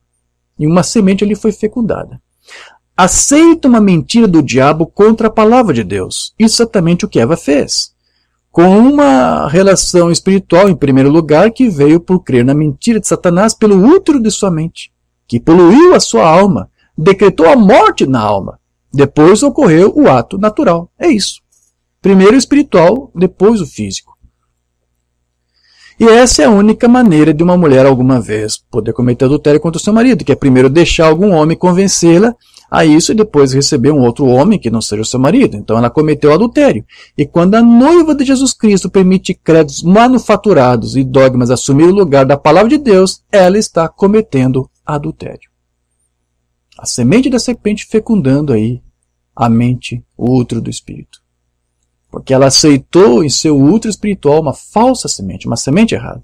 E uma semente ali foi fecundada. Aceita uma mentira do diabo contra a palavra de Deus. Isso é exatamente o que Eva fez. Com uma relação espiritual, em primeiro lugar, que veio por crer na mentira de Satanás pelo útero de sua mente, que poluiu a sua alma, decretou a morte na alma. Depois ocorreu o ato natural. É isso. Primeiro o espiritual, depois o físico. E essa é a única maneira de uma mulher alguma vez poder cometer adultério contra o seu marido, que é primeiro deixar algum homem convencê-la a isso e depois receber um outro homem que não seja o seu marido. Então ela cometeu adultério. E quando a noiva de Jesus Cristo permite créditos manufaturados e dogmas assumir o lugar da palavra de Deus, ela está cometendo adultério. A semente da serpente fecundando aí a mente, o útero do espírito. Porque ela aceitou em seu útero espiritual uma falsa semente, uma semente errada.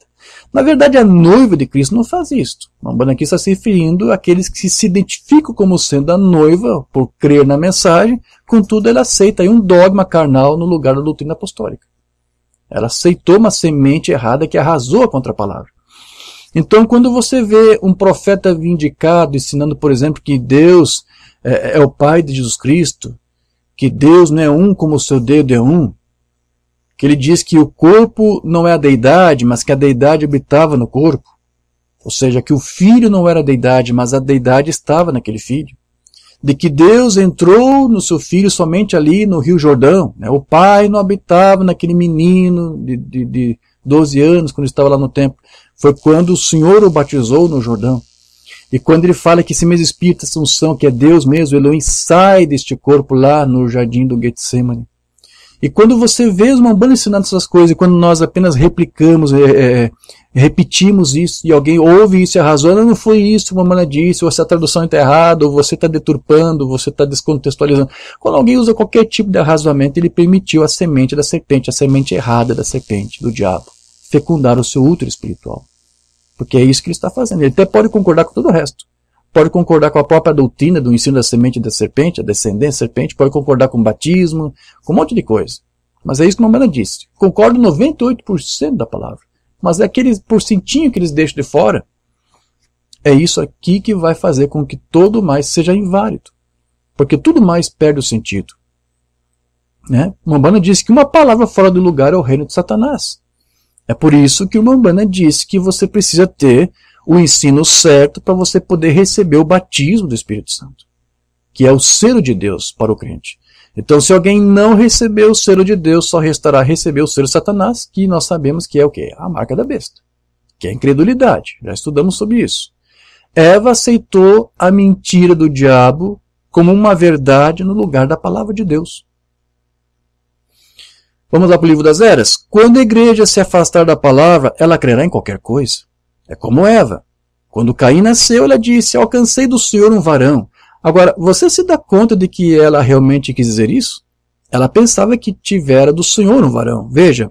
Na verdade, a noiva de Cristo não faz isto. Mambana aqui está se referindo àqueles que se identificam como sendo a noiva, por crer na mensagem, contudo ela aceita aí um dogma carnal no lugar da doutrina apostólica. Ela aceitou uma semente errada que arrasou contra a palavra. Então, quando você vê um profeta vindicado, ensinando, por exemplo, que Deus é o Pai de Jesus Cristo, que Deus não é um como o seu dedo é um, que ele diz que o corpo não é a deidade, mas que a deidade habitava no corpo, ou seja, que o filho não era a deidade, mas a deidade estava naquele filho, de que Deus entrou no seu filho somente ali no Rio Jordão, né? O pai não habitava naquele menino de 12 anos, quando estava lá no templo, foi quando o Senhor o batizou no Jordão. E quando ele fala que esse mesmo Espírito, essa unção, que é Deus mesmo, Elohim, sai deste corpo lá no jardim do Getsemane. E quando você vê os mambanos ensinando essas coisas, e quando nós apenas replicamos, repetimos isso, e alguém ouve isso e arrasou, não foi isso que a mamãe disse, ou essa tradução está errada, ou você está deturpando, ou você está descontextualizando. Quando alguém usa qualquer tipo de arrazoamento, ele permitiu a semente da serpente, a semente errada da serpente, do diabo, fecundar o seu útero espiritual. Porque é isso que ele está fazendo. Ele até pode concordar com todo o resto. Pode concordar com a própria doutrina do ensino da semente da serpente, a descendência da serpente, pode concordar com o batismo, com um monte de coisa. Mas é isso que a mamãe disse. Concordo 98% da palavra. Mas é aquele porcentinho que eles deixam de fora. É isso aqui que vai fazer com que todo mais seja inválido. Porque tudo mais perde o sentido. Né? Mambana disse que uma palavra fora do lugar é o reino de Satanás. É por isso que o Mambana disse que você precisa ter o ensino certo para você poder receber o batismo do Espírito Santo, que é o selo de Deus para o crente. Então, se alguém não receber o selo de Deus, só restará receber o selo de Satanás, que nós sabemos que é o quê? A marca da besta, que é a incredulidade. Já estudamos sobre isso. Eva aceitou a mentira do diabo como uma verdade no lugar da palavra de Deus. Vamos lá para o livro das Eras. Quando a igreja se afastar da palavra, ela crerá em qualquer coisa. É como Eva. Quando Caim nasceu, ela disse, alcancei do Senhor um varão. Agora, você se dá conta de que ela realmente quis dizer isso? Ela pensava que tivera do Senhor um varão. Veja,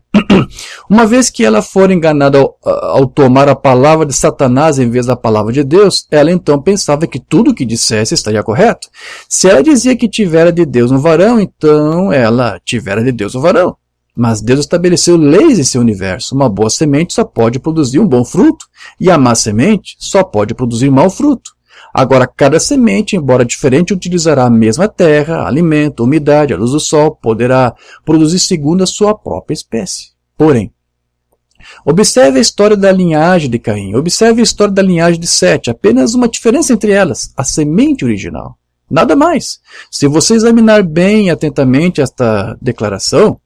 uma vez que ela for enganada ao tomar a palavra de Satanás em vez da palavra de Deus, ela então pensava que tudo o que dissesse estaria correto. Se ela dizia que tivera de Deus um varão, então ela tivera de Deus um varão. Mas Deus estabeleceu leis em seu universo. Uma boa semente só pode produzir um bom fruto, e a má semente só pode produzir mau fruto. Agora, cada semente, embora diferente, utilizará a mesma terra, alimento, umidade, a luz do sol, poderá produzir segundo a sua própria espécie. Porém, observe a história da linhagem de Caim, observe a história da linhagem de Sete, apenas uma diferença entre elas, a semente original. Nada mais. Se você examinar bem e atentamente esta declaração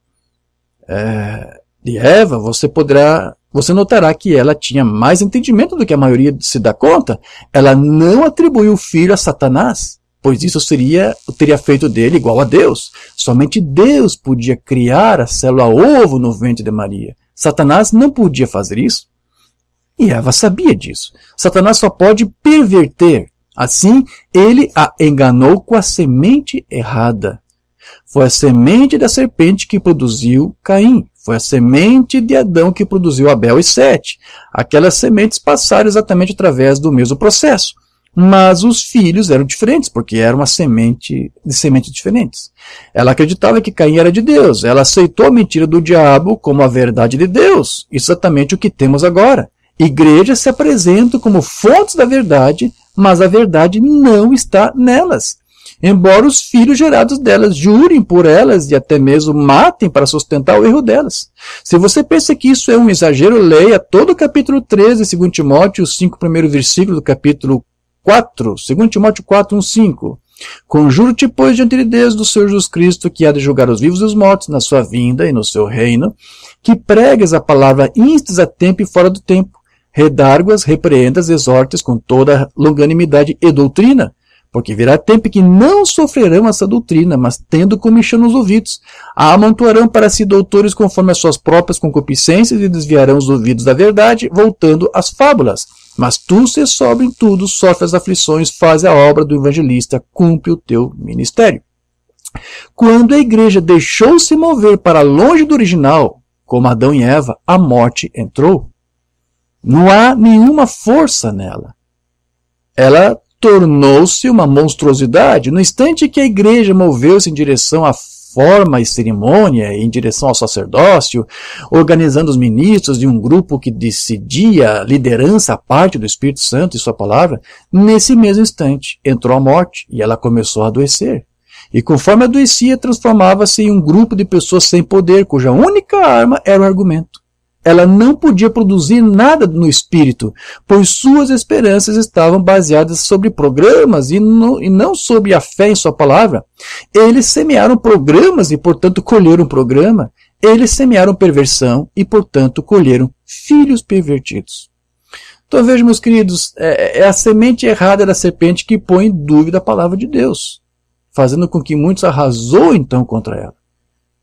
de Eva, você notará que ela tinha mais entendimento do que a maioria se dá conta. Ela não atribuiu o filho a Satanás, pois isso teria feito dele igual a Deus. Somente Deus podia criar a célula ovo no ventre de Maria. Satanás não podia fazer isso. E Eva sabia disso. Satanás só pode perverter. Assim, ele a enganou com a semente errada. Foi a semente da serpente que produziu Caim. Foi a semente de Adão que produziu Abel e Sete. Aquelas sementes passaram exatamente através do mesmo processo. Mas os filhos eram diferentes, porque eram uma semente de sementes diferentes. Ela acreditava que Caim era de Deus. Ela aceitou a mentira do diabo como a verdade de Deus. Exatamente o que temos agora. Igrejas se apresentam como fontes da verdade, mas a verdade não está nelas. Embora os filhos gerados delas jurem por elas e até mesmo matem para sustentar o erro delas. Se você pensa que isso é um exagero, leia todo o capítulo 13 de 2 Timóteo, os 5 primeiros versículos do capítulo 4, 2 Timóteo 4, 1, 5. Conjuro-te, pois, diante de Deus do Senhor Jesus Cristo, que há de julgar os vivos e os mortos na sua vinda e no seu reino, que pregues a palavra instes a tempo e fora do tempo, redarguas, repreendas, exortes com toda longanimidade e doutrina, porque virá tempo que não sofrerão essa doutrina, mas tendo comichão nos ouvidos, a amontoarão para si doutores conforme as suas próprias concupiscências e desviarão os ouvidos da verdade, voltando às fábulas. Mas tu, se sóbrio em tudo, sofre as aflições, faz a obra do evangelista, cumpre o teu ministério. Quando a igreja deixou-se mover para longe do original, como Adão e Eva, a morte entrou. Não há nenhuma força nela. Ela tornou-se uma monstruosidade. No instante que a igreja moveu-se em direção à forma e cerimônia, em direção ao sacerdócio, organizando os ministros de um grupo que decidia a liderança à parte do Espírito Santo e sua palavra, nesse mesmo instante entrou a morte e ela começou a adoecer. E conforme adoecia, transformava-se em um grupo de pessoas sem poder, cuja única arma era o argumento. Ela não podia produzir nada no espírito, pois suas esperanças estavam baseadas sobre programas e não sobre a fé em sua palavra. Eles semearam programas e, portanto, colheram programa. Eles semearam perversão e, portanto, colheram filhos pervertidos. Então, veja, meus queridos, é a semente errada da serpente que põe em dúvida a palavra de Deus, fazendo com que muitos arrasou então contra ela.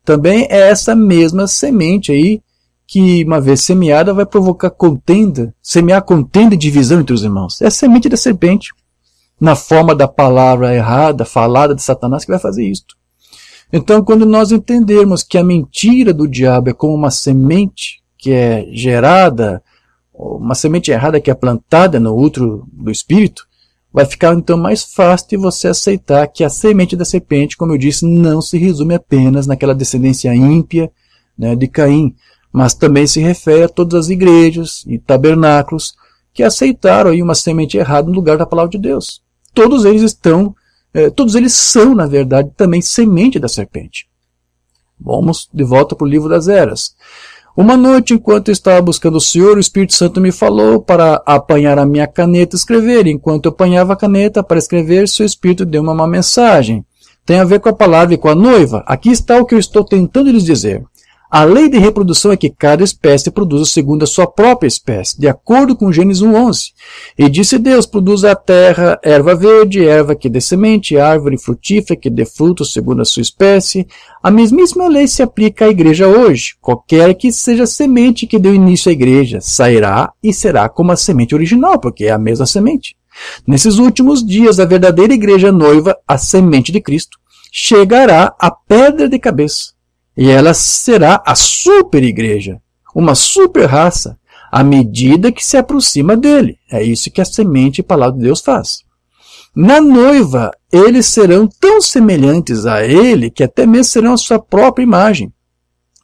Também é essa mesma semente aí que, uma vez semeada, vai provocar contenda, semear contenda e divisão entre os irmãos. É a semente da serpente, na forma da palavra errada, falada de Satanás, que vai fazer isto. Então, quando nós entendermos que a mentira do diabo é como uma semente que é gerada, uma semente errada que é plantada no útero do espírito, vai ficar então mais fácil de você aceitar que a semente da serpente, como eu disse, não se resume apenas naquela descendência ímpia, né, de Caim, mas também se refere a todas as igrejas e tabernáculos que aceitaram aí uma semente errada no lugar da palavra de Deus. Todos eles são, na verdade, também semente da serpente. Vamos de volta para o livro das Eras. Uma noite, enquanto eu estava buscando o Senhor, o Espírito Santo me falou para apanhar a minha caneta e escrever. Enquanto eu apanhava a caneta para escrever, seu Espírito deu-me uma mensagem. Tem a ver com a palavra e com a noiva. Aqui está o que eu estou tentando lhes dizer. A lei de reprodução é que cada espécie produza segundo a sua própria espécie, de acordo com Gênesis 1:11. E disse Deus, produza a terra erva verde, erva que dê semente, árvore frutífera que dê fruto segundo a sua espécie. A mesmíssima lei se aplica à igreja hoje. Qualquer que seja a semente que deu início à igreja, sairá e será como a semente original, porque é a mesma semente. Nesses últimos dias, a verdadeira igreja noiva, a semente de Cristo, chegará à pedra de cabeça. E ela será a super igreja, uma super raça, à medida que se aproxima dele. É isso que a semente e a palavra de Deus faz. Na noiva, eles serão tão semelhantes a ele que até mesmo serão a sua própria imagem.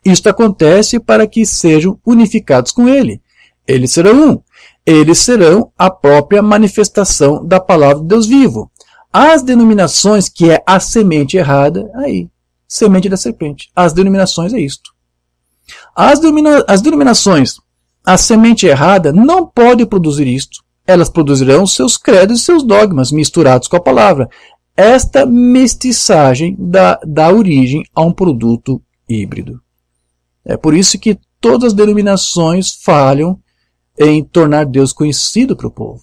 Isto acontece para que sejam unificados com ele. Eles serão um. Eles serão a própria manifestação da palavra de Deus vivo. As denominações, que é a semente errada, aí. Semente da serpente. As denominações é isto. As denominações, a semente errada, não pode produzir isto. Elas produzirão seus credos e seus dogmas misturados com a palavra. esta mestiçagem dá origem a um produto híbrido. É por isso que todas as denominações falham em tornar Deus conhecido para o povo,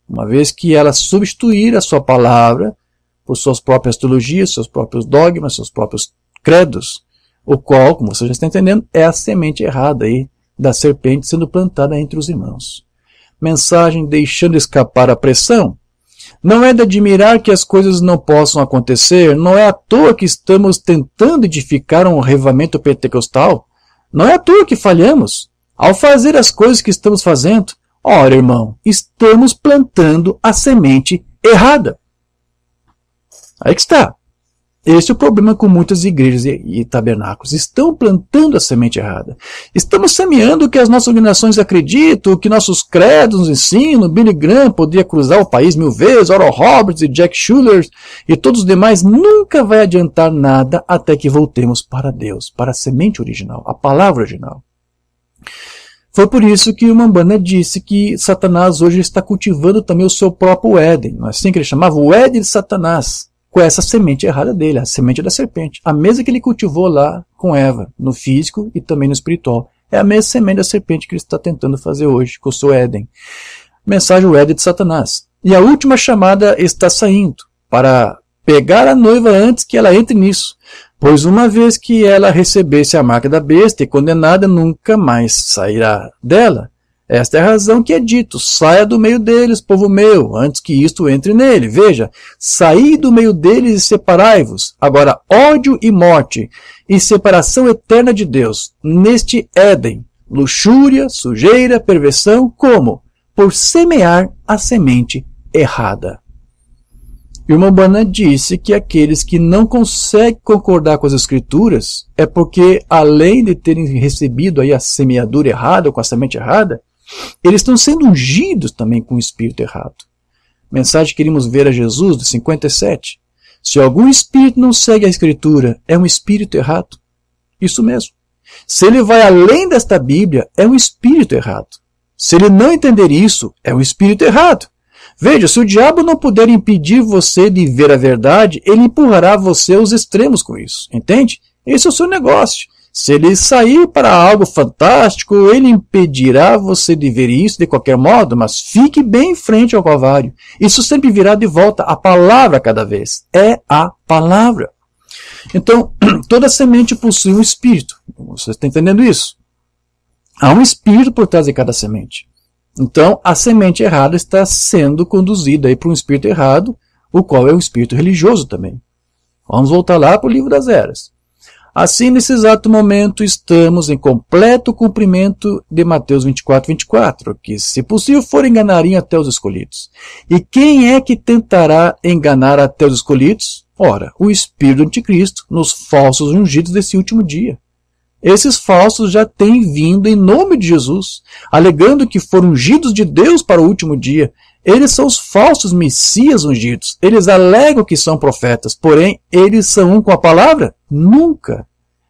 uma vez que elas substituíram a sua palavra por suas próprias teologias, seus próprios dogmas, seus próprios credos, o qual, como você já está entendendo, é a semente errada aí da serpente sendo plantada entre os irmãos. Mensagem deixando escapar a pressão. Não é de admirar que as coisas não possam acontecer, não é à toa que estamos tentando edificar um avivamento pentecostal, não é à toa que falhamos ao fazer as coisas que estamos fazendo. Ora, irmão, estamos plantando a semente errada. Aí que está. Esse é o problema com muitas igrejas e tabernáculos. Estão plantando a semente errada. Estamos semeando o que as nossas organizações acreditam, o que nossos credos nos ensinam. Billy Graham poderia cruzar o país 1000 vezes, Oral Roberts e Jack Schuller e todos os demais. Nunca vai adiantar nada até que voltemos para Deus, para a semente original, a palavra original. Foi por isso que o Mambana disse que Satanás hoje está cultivando também o seu próprio Éden. Não é assim que ele chamava? O Éden de Satanás. Com essa semente errada dele, a semente da serpente. A mesma que ele cultivou lá com Eva, no físico e também no espiritual. É a mesma semente da serpente que ele está tentando fazer hoje, com o seu Éden. Mensagem o Éden de Satanás. E a última chamada está saindo, para pegar a noiva antes que ela entre nisso. Pois uma vez que ela recebesse a marca da besta e condenada, nunca mais sairá dela. Esta é a razão que é dito, saia do meio deles, povo meu, antes que isto entre nele. Veja, saí do meio deles e separai-vos. Agora, ódio e morte, e separação eterna de Deus, neste Éden, luxúria, sujeira, perversão, como? Por semear a semente errada. E o Mambana disse que aqueles que não conseguem concordar com as Escrituras é porque, além de terem recebido aí a semeadura errada, ou com a semente errada, eles estão sendo ungidos também com o espírito errado. Mensagem que queríamos ver a Jesus, de 57. Se algum espírito não segue a Escritura, é um espírito errado. Isso mesmo. Se ele vai além desta Bíblia, é um espírito errado. Se ele não entender isso, é um espírito errado. Veja, se o diabo não puder impedir você de ver a verdade, ele empurrará você aos extremos com isso. Entende? Esse é o seu negócio. Se ele sair para algo fantástico, ele impedirá você de ver isso de qualquer modo, mas fique bem em frente ao Calvário. Isso sempre virá de volta a palavra cada vez. É a palavra. Então, toda semente possui um espírito. Você está entendendo isso? Há um espírito por trás de cada semente. Então, a semente errada está sendo conduzida aí para um espírito errado, o qual é o espírito religioso também. Vamos voltar lá para o livro das Eras. Assim, nesse exato momento, estamos em completo cumprimento de Mateus 24, que, se possível, for, enganariam até os escolhidos. E quem é que tentará enganar até os escolhidos? Ora, o espírito do anticristo, nos falsos ungidos desse último dia. Esses falsos já têm vindo em nome de Jesus, alegando que foram ungidos de Deus para o último dia. Eles são os falsos messias ungidos. Eles alegam que são profetas, porém, eles são um com a palavra? Nunca.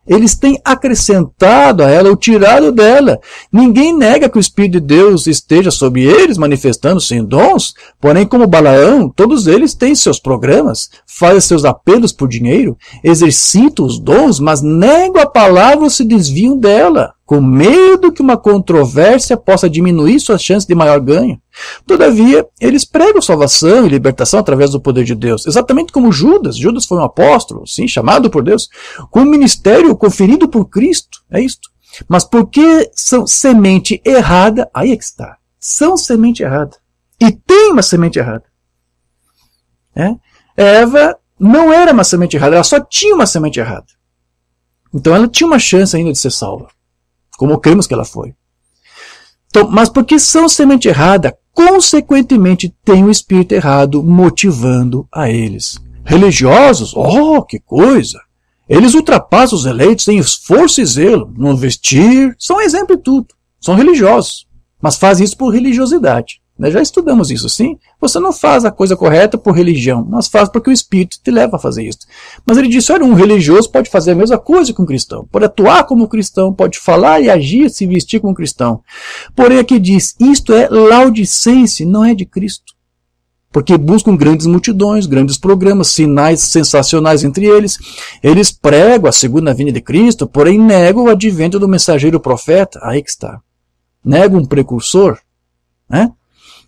Eles têm acrescentado a ela ou tirado dela. Ninguém nega que o Espírito de Deus esteja sobre eles, manifestando-se em dons, porém, como Balaão, todos eles têm seus programas, fazem seus apelos por dinheiro, exercitam os dons, mas negam a palavra ou se desviam dela, com medo que uma controvérsia possa diminuir suas chances de maior ganho. Todavia, eles pregam salvação e libertação através do poder de Deus, exatamente como Judas. Judas foi um apóstolo, sim, chamado por Deus, com um ministério conferido por Cristo, é isto. Mas porque são semente errada, aí é que está. São semente errada. E tem uma semente errada. Eva não era uma semente errada, ela só tinha uma semente errada. Então ela tinha uma chance ainda de ser salva, como cremos que ela foi. Então, mas porque são semente errada, consequentemente tem o espírito errado motivando a eles. Religiosos? Oh, que coisa! Eles ultrapassam os eleitos em esforço e zelo, no vestir, são exemplo de tudo. São religiosos, mas fazem isso por religiosidade. Nós já estudamos isso, sim? Você não faz a coisa correta por religião, mas faz porque o Espírito te leva a fazer isso. Mas ele disse, olha, um religioso pode fazer a mesma coisa que um cristão, pode atuar como cristão, pode falar e agir, se vestir como cristão. Porém, aqui diz, isto é laudicense, não é de Cristo. porque buscam grandes multidões, grandes programas, sinais sensacionais entre eles. Eles pregam a segunda vinda de Cristo, porém negam o advento do mensageiro profeta. Aí que está. Negam um precursor, né?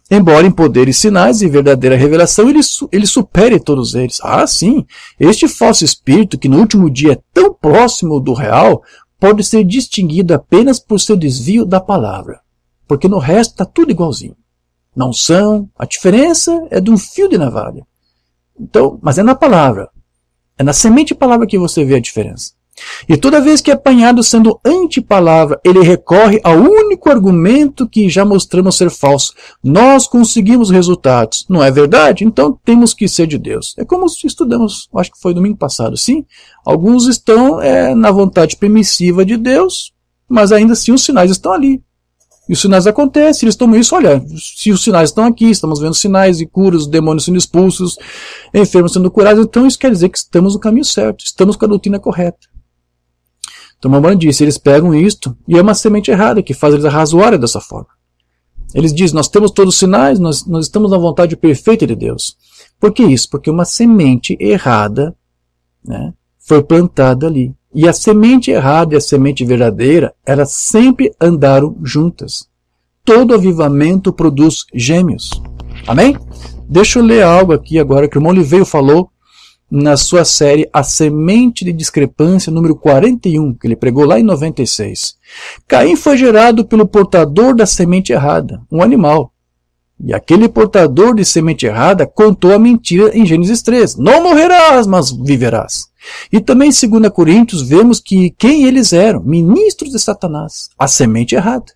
Embora em poder e sinais e verdadeira revelação ele supere todos eles. Ah, sim, este falso espírito que no último dia é tão próximo do real pode ser distinguido apenas por seu desvio da palavra, porque no resto está tudo igualzinho. Não são, a diferença é de um fio de navalha. Então, mas é na palavra, é na semente palavra que você vê a diferença. E toda vez que é apanhado sendo antipalavra, ele recorre ao único argumento que já mostramos ser falso. Nós conseguimos resultados. Não é verdade? Então temos que ser de Deus. É como estudamos, acho que foi domingo passado, sim. Alguns estão na vontade permissiva de Deus, mas ainda assim os sinais estão ali. E os sinais acontecem, eles tomam isso, olha, se os sinais estão aqui, estamos vendo sinais e curas, os demônios sendo expulsos, enfermos sendo curados, então isso quer dizer que estamos no caminho certo, estamos com a doutrina correta. Então, o Mamãe disse, eles pegam isto e é uma semente errada que faz eles arrazoarem dessa forma. Eles dizem, nós temos todos os sinais, nós estamos na vontade perfeita de Deus. Por que isso? Porque uma semente errada, né, foi plantada ali. E a semente errada e a semente verdadeira, elas sempre andaram juntas. Todo avivamento produz gêmeos. Amém? Deixa eu ler algo aqui agora que o irmão Oliveira falou na sua série A Semente de Discrepância, número 41, que ele pregou lá em 96. Caim foi gerado pelo portador da semente errada, um animal. E aquele portador de semente errada contou a mentira em Gênesis 3. Não morrerás, mas viverás. E também em 2 Coríntios vemos que quem eles eram? Ministros de Satanás. A semente errada.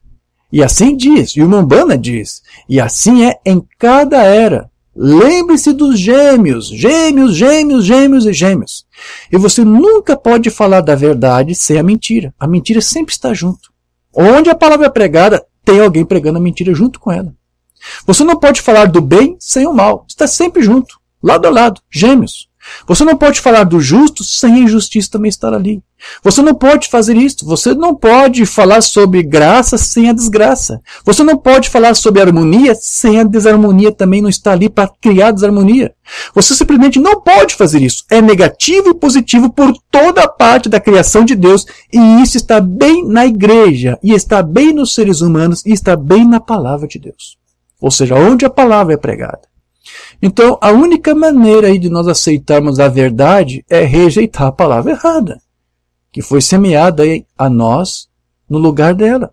E assim diz, e o Umbanda diz, e assim é em cada era. Lembre-se dos gêmeos, gêmeos, gêmeos, gêmeos e gêmeos. E você nunca pode falar da verdade sem a mentira. A mentira sempre está junto. Onde a palavra é pregada, tem alguém pregando a mentira junto com ela. Você não pode falar do bem sem o mal. Está sempre junto, lado a lado, gêmeos. Você não pode falar do justo sem a injustiça também estar ali. Você não pode fazer isso. Você não pode falar sobre graça sem a desgraça. Você não pode falar sobre harmonia sem a desarmonia também não estar ali para criar desarmonia. Você simplesmente não pode fazer isso. É negativo e positivo por toda a parte da criação de Deus. E isso está bem na igreja. E está bem nos seres humanos. E está bem na palavra de Deus. Ou seja, onde a palavra é pregada. Então, a única maneira aí de nós aceitarmos a verdade é rejeitar a palavra errada, que foi semeada aí a nós no lugar dela.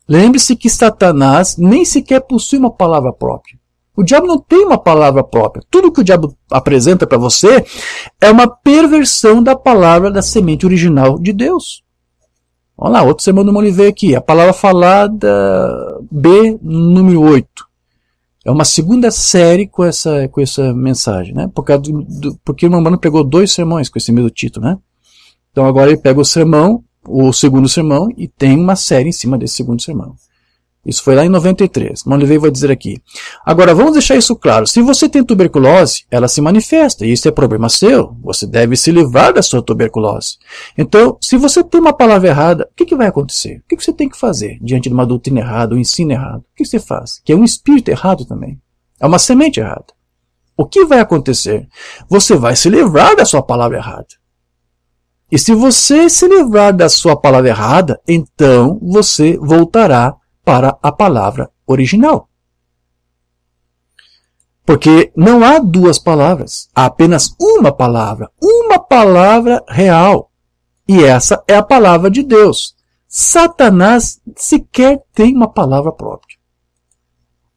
Lembre-se que Satanás nem sequer possui uma palavra própria. O diabo não tem uma palavra própria. Tudo que o diabo apresenta para você é uma perversão da palavra da semente original de Deus. Olha lá, outro sermão do Oliveira aqui. A palavra falada B, número 8. É uma segunda série com essa mensagem, né? Porque o Mamano pegou 2 sermões com esse mesmo título, né? Então agora ele pega o segundo sermão, e tem uma série em cima desse segundo sermão. Isso foi lá em 93. O Oliveira vai dizer aqui. Agora, vamos deixar isso claro. Se você tem tuberculose, ela se manifesta, e isso é problema seu. Você deve se livrar da sua tuberculose. Então, se você tem uma palavra errada, o que vai acontecer? O que você tem que fazer diante de uma doutrina errada, um ensino errado? O que você faz? Que é um espírito errado também. É uma semente errada. O que vai acontecer? Você vai se livrar da sua palavra errada. E se você se livrar da sua palavra errada, então você voltará para a palavra original. Porque não há 2 palavras, há apenas uma palavra real. E essa é a palavra de Deus. Satanás sequer tem uma palavra própria.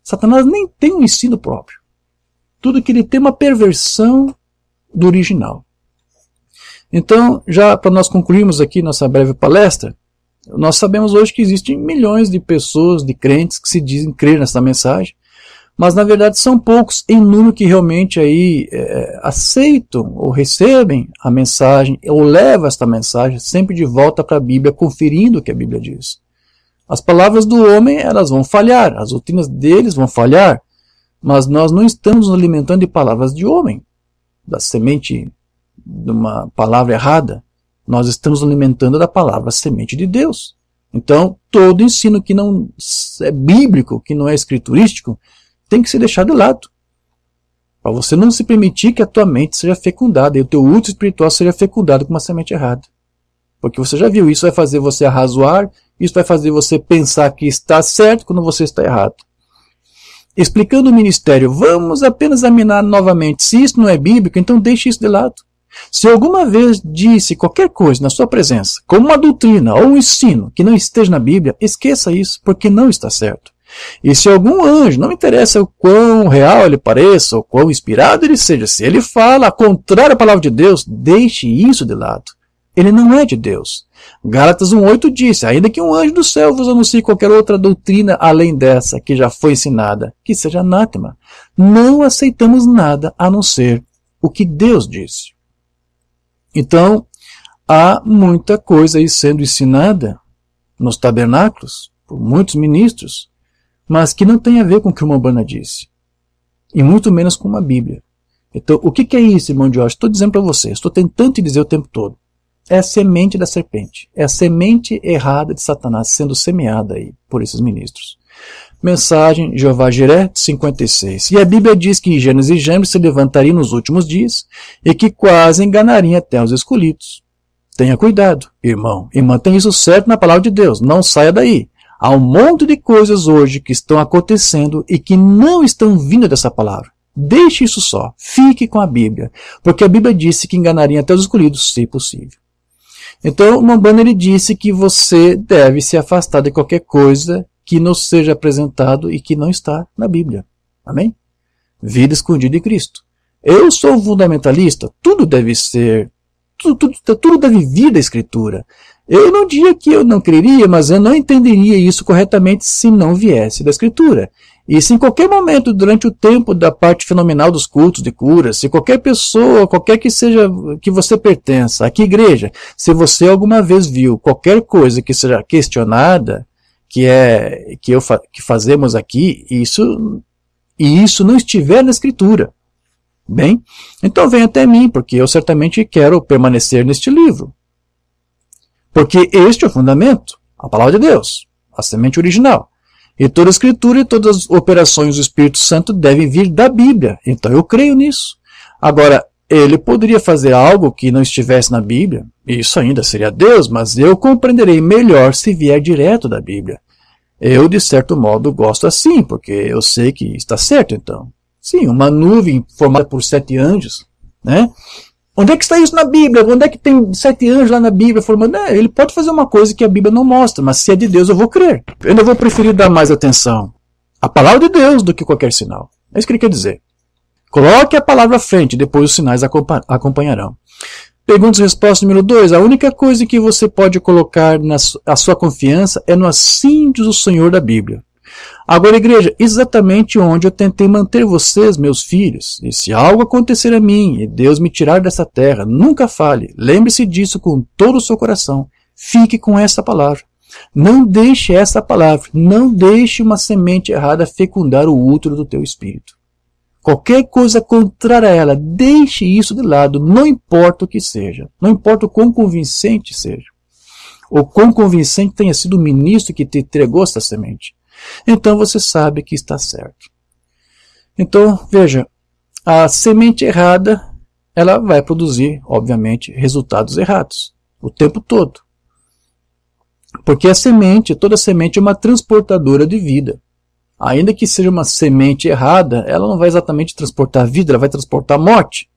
Satanás nem tem um ensino próprio. Tudo que ele tem é uma perversão do original. Então, já para nós concluirmos aqui nossa breve palestra, nós sabemos hoje que existem milhões de pessoas, de crentes, que se dizem crer nessa mensagem, mas na verdade são poucos em número que realmente aí aceitam ou recebem a mensagem, ou levam esta mensagem sempre de volta para a Bíblia, conferindo o que a Bíblia diz. As palavras do homem, elas vão falhar, as doutrinas deles vão falhar, mas nós não estamos nos alimentando de palavras de homem, da semente de uma palavra errada. Nós estamos alimentando da palavra semente de Deus. Então, todo ensino que não é bíblico, que não é escriturístico, tem que ser deixado de lado. Para você não se permitir que a tua mente seja fecundada e o teu útero espiritual seja fecundado com uma semente errada. Porque você já viu, isso vai fazer você arrazoar, isso vai fazer você pensar que está certo quando você está errado. Explicando o ministério, vamos apenas examinar novamente. Se isso não é bíblico, então deixe isso de lado. Se alguma vez disse qualquer coisa na sua presença, como uma doutrina ou um ensino que não esteja na Bíblia, esqueça isso, porque não está certo. E se algum anjo, não interessa o quão real ele pareça, ou quão inspirado ele seja, se ele fala a contrária à palavra de Deus, deixe isso de lado. Ele não é de Deus. Gálatas 1:8 disse, ainda que um anjo do céu vos anuncie qualquer outra doutrina além dessa que já foi ensinada, que seja anátema. Não aceitamos nada a não ser o que Deus disse. Então, há muita coisa aí sendo ensinada nos tabernáculos, por muitos ministros, mas que não tem a ver com o que o Umbanda disse. E muito menos com uma Bíblia. Então, o que é isso, irmão Jorge? Estou dizendo para você, estou tentando te dizer o tempo todo. É a semente da serpente. É a semente errada de Satanás sendo semeada aí por esses ministros. Mensagem Jeová Jiré 56. E a Bíblia diz que Janes e Jambres se levantariam nos últimos dias e que quase enganariam até os escolhidos. Tenha cuidado, irmão, e mantenha isso certo na palavra de Deus. Não saia daí. Há um monte de coisas hoje que estão acontecendo e que não estão vindo dessa palavra. Deixe isso só. Fique com a Bíblia. Porque a Bíblia disse que enganariam até os escolhidos, se possível. Então, o Umbanda ele disse que você deve se afastar de qualquer coisa que não seja apresentado e que não está na Bíblia. Amém? Vida escondida em Cristo. Eu sou fundamentalista. Tudo deve ser, tudo deve vir da Escritura. Eu não diria que eu não creria, mas eu não entenderia isso corretamente se não viesse da Escritura. E se em qualquer momento, durante o tempo da parte fenomenal dos cultos de cura, se qualquer pessoa, qualquer que seja que você pertença, a que igreja, se você alguma vez viu qualquer coisa que seja questionada, que fazemos aqui, isso não estiver na Escritura. Bem, então venha até mim, porque eu certamente quero permanecer neste livro. Porque este é o fundamento, a palavra de Deus, a semente original. E toda a Escritura e todas as operações do Espírito Santo devem vir da Bíblia. Então eu creio nisso. Agora, ele poderia fazer algo que não estivesse na Bíblia. Isso ainda seria Deus, mas eu compreenderei melhor se vier direto da Bíblia. Eu, de certo modo, gosto assim, porque eu sei que está certo, então. Sim, uma nuvem formada por 7 anjos, né? Onde é que está isso na Bíblia? Onde é que tem 7 anjos lá na Bíblia formando? Ele pode fazer uma coisa que a Bíblia não mostra, mas se é de Deus eu vou crer. Eu ainda vou preferir dar mais atenção à palavra de Deus do que qualquer sinal. É isso que ele quer dizer. Coloque a palavra à frente, depois os sinais acompanharão. Perguntas e resposta número 2. A única coisa que você pode colocar a sua confiança é no assim diz o Senhor da Bíblia. Agora, igreja, exatamente onde eu tentei manter vocês, meus filhos. E se algo acontecer a mim e Deus me tirar dessa terra, nunca fale. Lembre-se disso com todo o seu coração. Fique com essa palavra. Não deixe essa palavra, não deixe uma semente errada fecundar o útero do teu espírito. Qualquer coisa contrária a ela, deixe isso de lado, não importa o que seja. Não importa o quão convincente seja. Ou quão convincente tenha sido o ministro que te entregou essa semente. Então você sabe que está certo. Então, veja, a semente errada, ela vai produzir, obviamente, resultados errados, o tempo todo. Porque a semente, toda semente é uma transportadora de vida. Ainda que seja uma semente errada, ela não vai exatamente transportar vida, ela vai transportar morte.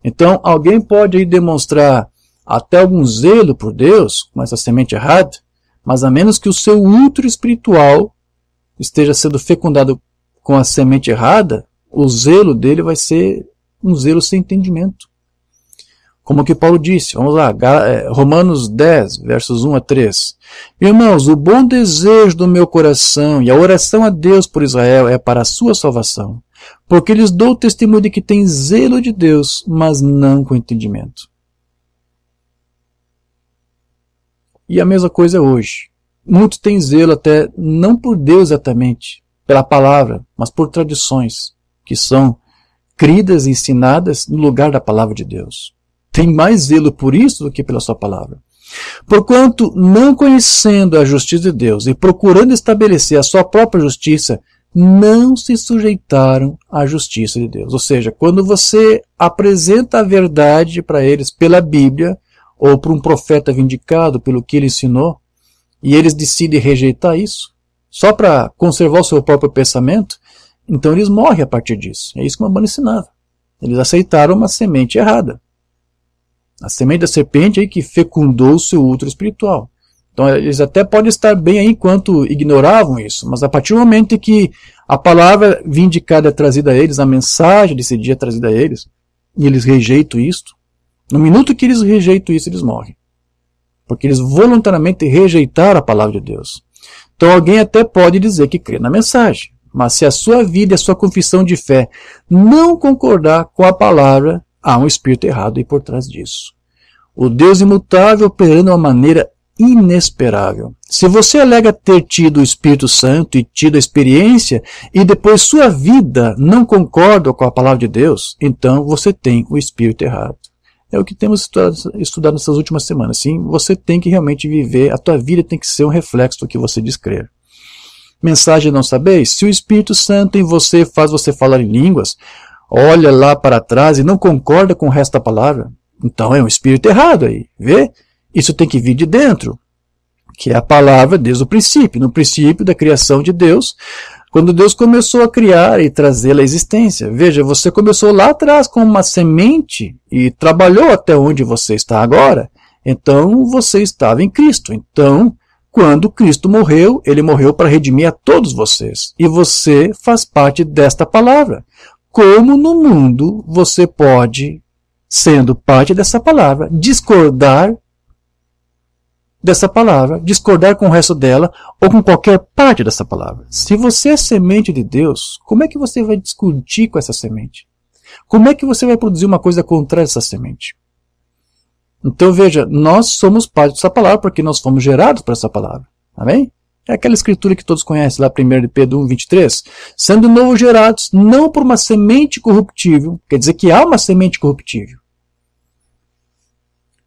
Então, alguém pode aí demonstrar até algum zelo por Deus com essa semente errada, mas a menos que o seu útero espiritual esteja sendo fecundado com a semente errada, o zelo dele vai ser um zelo sem entendimento. Como que Paulo disse, vamos lá, Romanos 10, versos 1 a 3. Irmãos, o bom desejo do meu coração e a oração a Deus por Israel é para a sua salvação, porque lhes dou testemunho de que tem zelo de Deus, mas não com entendimento. E a mesma coisa hoje. Muitos têm zelo até, não por Deus exatamente, pela palavra, mas por tradições, que são cridas e ensinadas no lugar da palavra de Deus. Tem mais zelo por isso do que pela sua palavra. Porquanto, não conhecendo a justiça de Deus e procurando estabelecer a sua própria justiça, não se sujeitaram à justiça de Deus. Ou seja, quando você apresenta a verdade para eles pela Bíblia, ou por um profeta vindicado pelo que ele ensinou, e eles decidem rejeitar isso, só para conservar o seu próprio pensamento, então eles morrem a partir disso. É isso que o Umbanda ensinava. Eles aceitaram uma semente errada. A semente da serpente aí que fecundou o seu útero espiritual. Então eles até podem estar bem aí enquanto ignoravam isso, mas a partir do momento em que a palavra vindicada é trazida a eles, a mensagem desse dia é trazida a eles, e eles rejeitam isto, no minuto que eles rejeitam isso, eles morrem. Porque eles voluntariamente rejeitaram a palavra de Deus. Então alguém até pode dizer que crê na mensagem, mas se a sua vida e a sua confissão de fé não concordar com a palavra, há um espírito errado aí por trás disso. O Deus imutável operando de uma maneira inesperável. Se você alega ter tido o Espírito Santo e tido a experiência e depois sua vida não concorda com a palavra de Deus, então você tem o espírito errado. É o que temos estudado nessas últimas semanas. Sim, você tem que realmente viver, a tua vida tem que ser um reflexo do que você diz crer. Mensagem não sabeis? Se o Espírito Santo em você faz você falar em línguas, olha lá para trás e não concorda com o resto da palavra, então é um espírito errado aí, vê? Isso tem que vir de dentro, que é a palavra desde o princípio. No princípio da criação de Deus, quando Deus começou a criar e trazê-la à existência. Veja, você começou lá atrás com uma semente e trabalhou até onde você está agora. Então você estava em Cristo. Então, quando Cristo morreu, ele morreu para redimir a todos vocês. E você faz parte desta palavra. Como no mundo você pode, sendo parte dessa palavra, discordar dessa palavra, discordar com o resto dela ou com qualquer parte dessa palavra? Se você é semente de Deus, como é que você vai discutir com essa semente? Como é que você vai produzir uma coisa contrária a essa semente? Então veja, nós somos parte dessa palavra porque nós fomos gerados por essa palavra. Amém? É aquela escritura que todos conhecem lá, 1 de Pedro 1, 23. Sendo novo gerados, não por uma semente corruptível, quer dizer que há uma semente corruptível,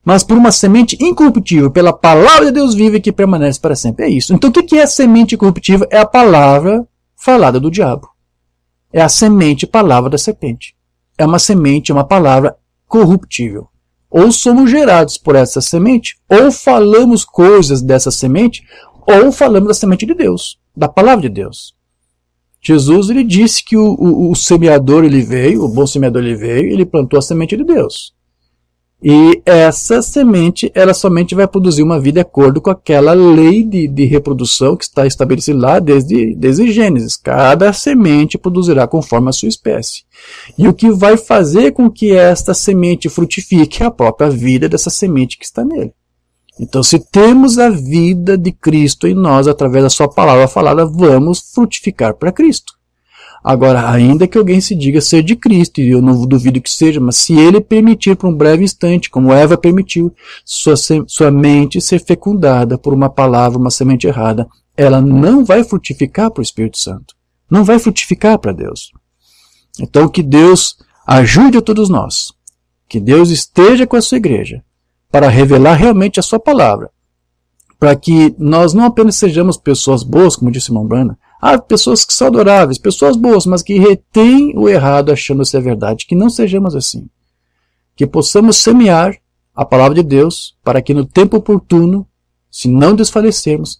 mas por uma semente incorruptível, pela palavra de Deus viva e que permanece para sempre. É isso. Então o que é a semente incorruptível? É a palavra falada do diabo. É a semente, palavra da serpente. É uma semente, uma palavra corruptível. Ou somos gerados por essa semente, ou falamos coisas dessa semente, ou falamos da semente de Deus, da palavra de Deus. Jesus ele disse que o semeador ele veio, o bom semeador ele veio, ele plantou a semente de Deus. E essa semente, ela somente vai produzir uma vida de acordo com aquela lei de reprodução que está estabelecida lá desde Gênesis. Cada semente produzirá conforme a sua espécie. E o que vai fazer com que esta semente frutifique é a própria vida dessa semente que está nele. Então, se temos a vida de Cristo em nós, através da sua palavra falada, vamos frutificar para Cristo. Agora, ainda que alguém se diga ser de Cristo, e eu não duvido que seja, mas se ele permitir por um breve instante, como Eva permitiu, sua mente ser fecundada por uma palavra, uma semente errada, ela não vai frutificar para o Espírito Santo. Não vai frutificar para Deus. Então, que Deus ajude a todos nós. Que Deus esteja com a sua igreja para revelar realmente a sua palavra. Para que nós não apenas sejamos pessoas boas, como disse irmão Branham, pessoas que são adoráveis, pessoas boas, mas que retêm o errado achando ser verdade. Que não sejamos assim. Que possamos semear a palavra de Deus para que no tempo oportuno, se não desfalecermos,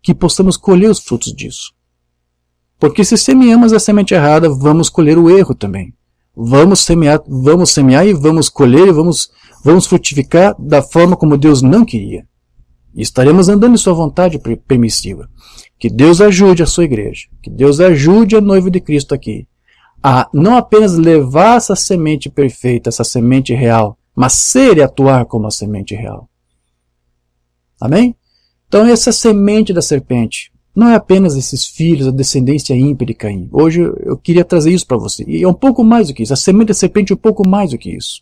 que possamos colher os frutos disso. Porque se semeamos a semente errada, vamos colher o erro também. Vamos semear e vamos colher e vamos frutificar da forma como Deus não queria. E estaremos andando em sua vontade permissiva. Que Deus ajude a sua igreja. Que Deus ajude a noiva de Cristo aqui a não apenas levar essa semente perfeita, essa semente real, mas ser e atuar como a semente real. Amém? Então essa semente da serpente não é apenas esses filhos, a descendência ímpia de Caim. Hoje eu queria trazer isso para você. E é um pouco mais do que isso. A semente da serpente é um pouco mais do que isso.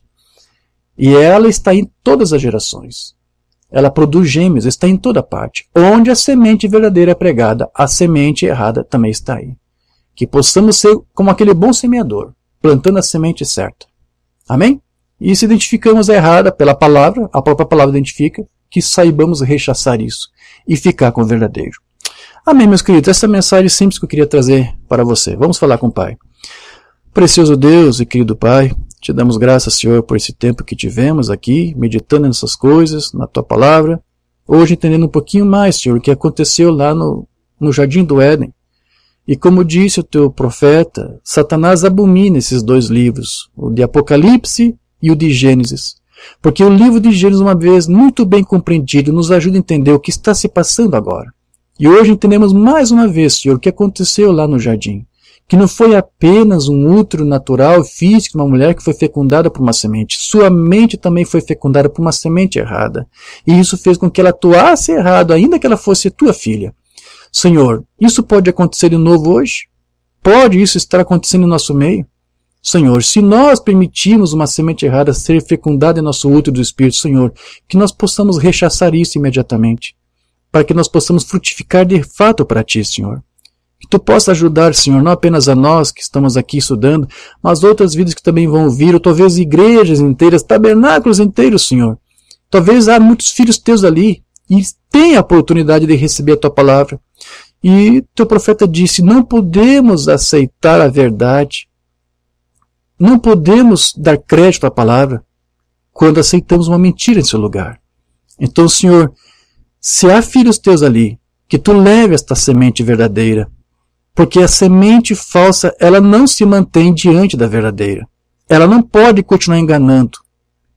E ela está em todas as gerações. Ela produz gêmeos, está em toda parte. Onde a semente verdadeira é pregada, a semente errada também está aí. Que possamos ser como aquele bom semeador, plantando a semente certa. Amém? E se identificamos a errada pela palavra, a própria palavra identifica, que saibamos rechaçar isso e ficar com o verdadeiro. Amém, meus queridos. Essa é a mensagem simples que eu queria trazer para você. Vamos falar com o Pai. Precioso Deus e querido Pai, te damos graças, Senhor, por esse tempo que tivemos aqui, meditando nessas coisas, na Tua Palavra. Hoje entendendo um pouquinho mais, Senhor, o que aconteceu lá no Jardim do Éden. E como disse o Teu profeta, Satanás abomina esses dois livros, o de Apocalipse e o de Gênesis. Porque o livro de Gênesis, uma vez muito bem compreendido, nos ajuda a entender o que está se passando agora. E hoje entendemos mais uma vez, Senhor, o que aconteceu lá no jardim. Que não foi apenas um útero natural, físico, de uma mulher que foi fecundada por uma semente. Sua mente também foi fecundada por uma semente errada. E isso fez com que ela atuasse errado, ainda que ela fosse tua filha. Senhor, isso pode acontecer de novo hoje? Pode isso estar acontecendo em nosso meio? Senhor, se nós permitirmos uma semente errada ser fecundada em nosso útero do Espírito, Senhor, que nós possamos rechaçar isso imediatamente, para que nós possamos frutificar de fato para Ti, Senhor. Que Tu possa ajudar, Senhor, não apenas a nós que estamos aqui estudando, mas outras vidas que também vão vir, ou talvez igrejas inteiras, tabernáculos inteiros, Senhor. Talvez há muitos filhos Teus ali, e tenha a oportunidade de receber a Tua palavra. E Teu profeta disse, não podemos aceitar a verdade, não podemos dar crédito à palavra, quando aceitamos uma mentira em seu lugar. Então, Senhor, se há filhos Teus ali, que Tu leve esta semente verdadeira, porque a semente falsa, ela não se mantém diante da verdadeira. Ela não pode continuar enganando.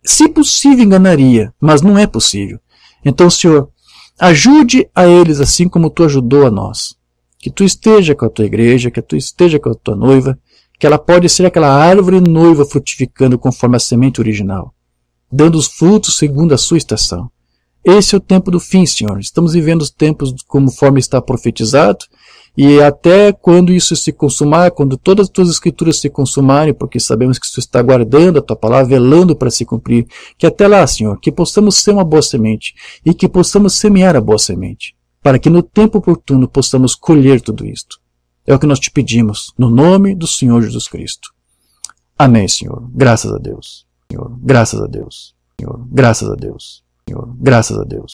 Se possível, enganaria, mas não é possível. Então, Senhor, ajude a eles assim como Tu ajudou a nós. Que Tu esteja com a Tua igreja, que Tu esteja com a Tua noiva, que ela pode ser aquela árvore noiva frutificando conforme a semente original, dando os frutos segundo a sua estação. Esse é o tempo do fim, Senhor. Estamos vivendo os tempos conforme está profetizado, e até quando isso se consumar, quando todas as Tuas escrituras se consumarem, porque sabemos que Tu está guardando a Tua palavra, velando para se cumprir, que até lá, Senhor, que possamos ser uma boa semente, e que possamos semear a boa semente, para que no tempo oportuno possamos colher tudo isto. É o que nós Te pedimos, no nome do Senhor Jesus Cristo. Amém, Senhor. Graças a Deus. Senhor, graças a Deus. Senhor, graças a Deus. Senhor, graças a Deus.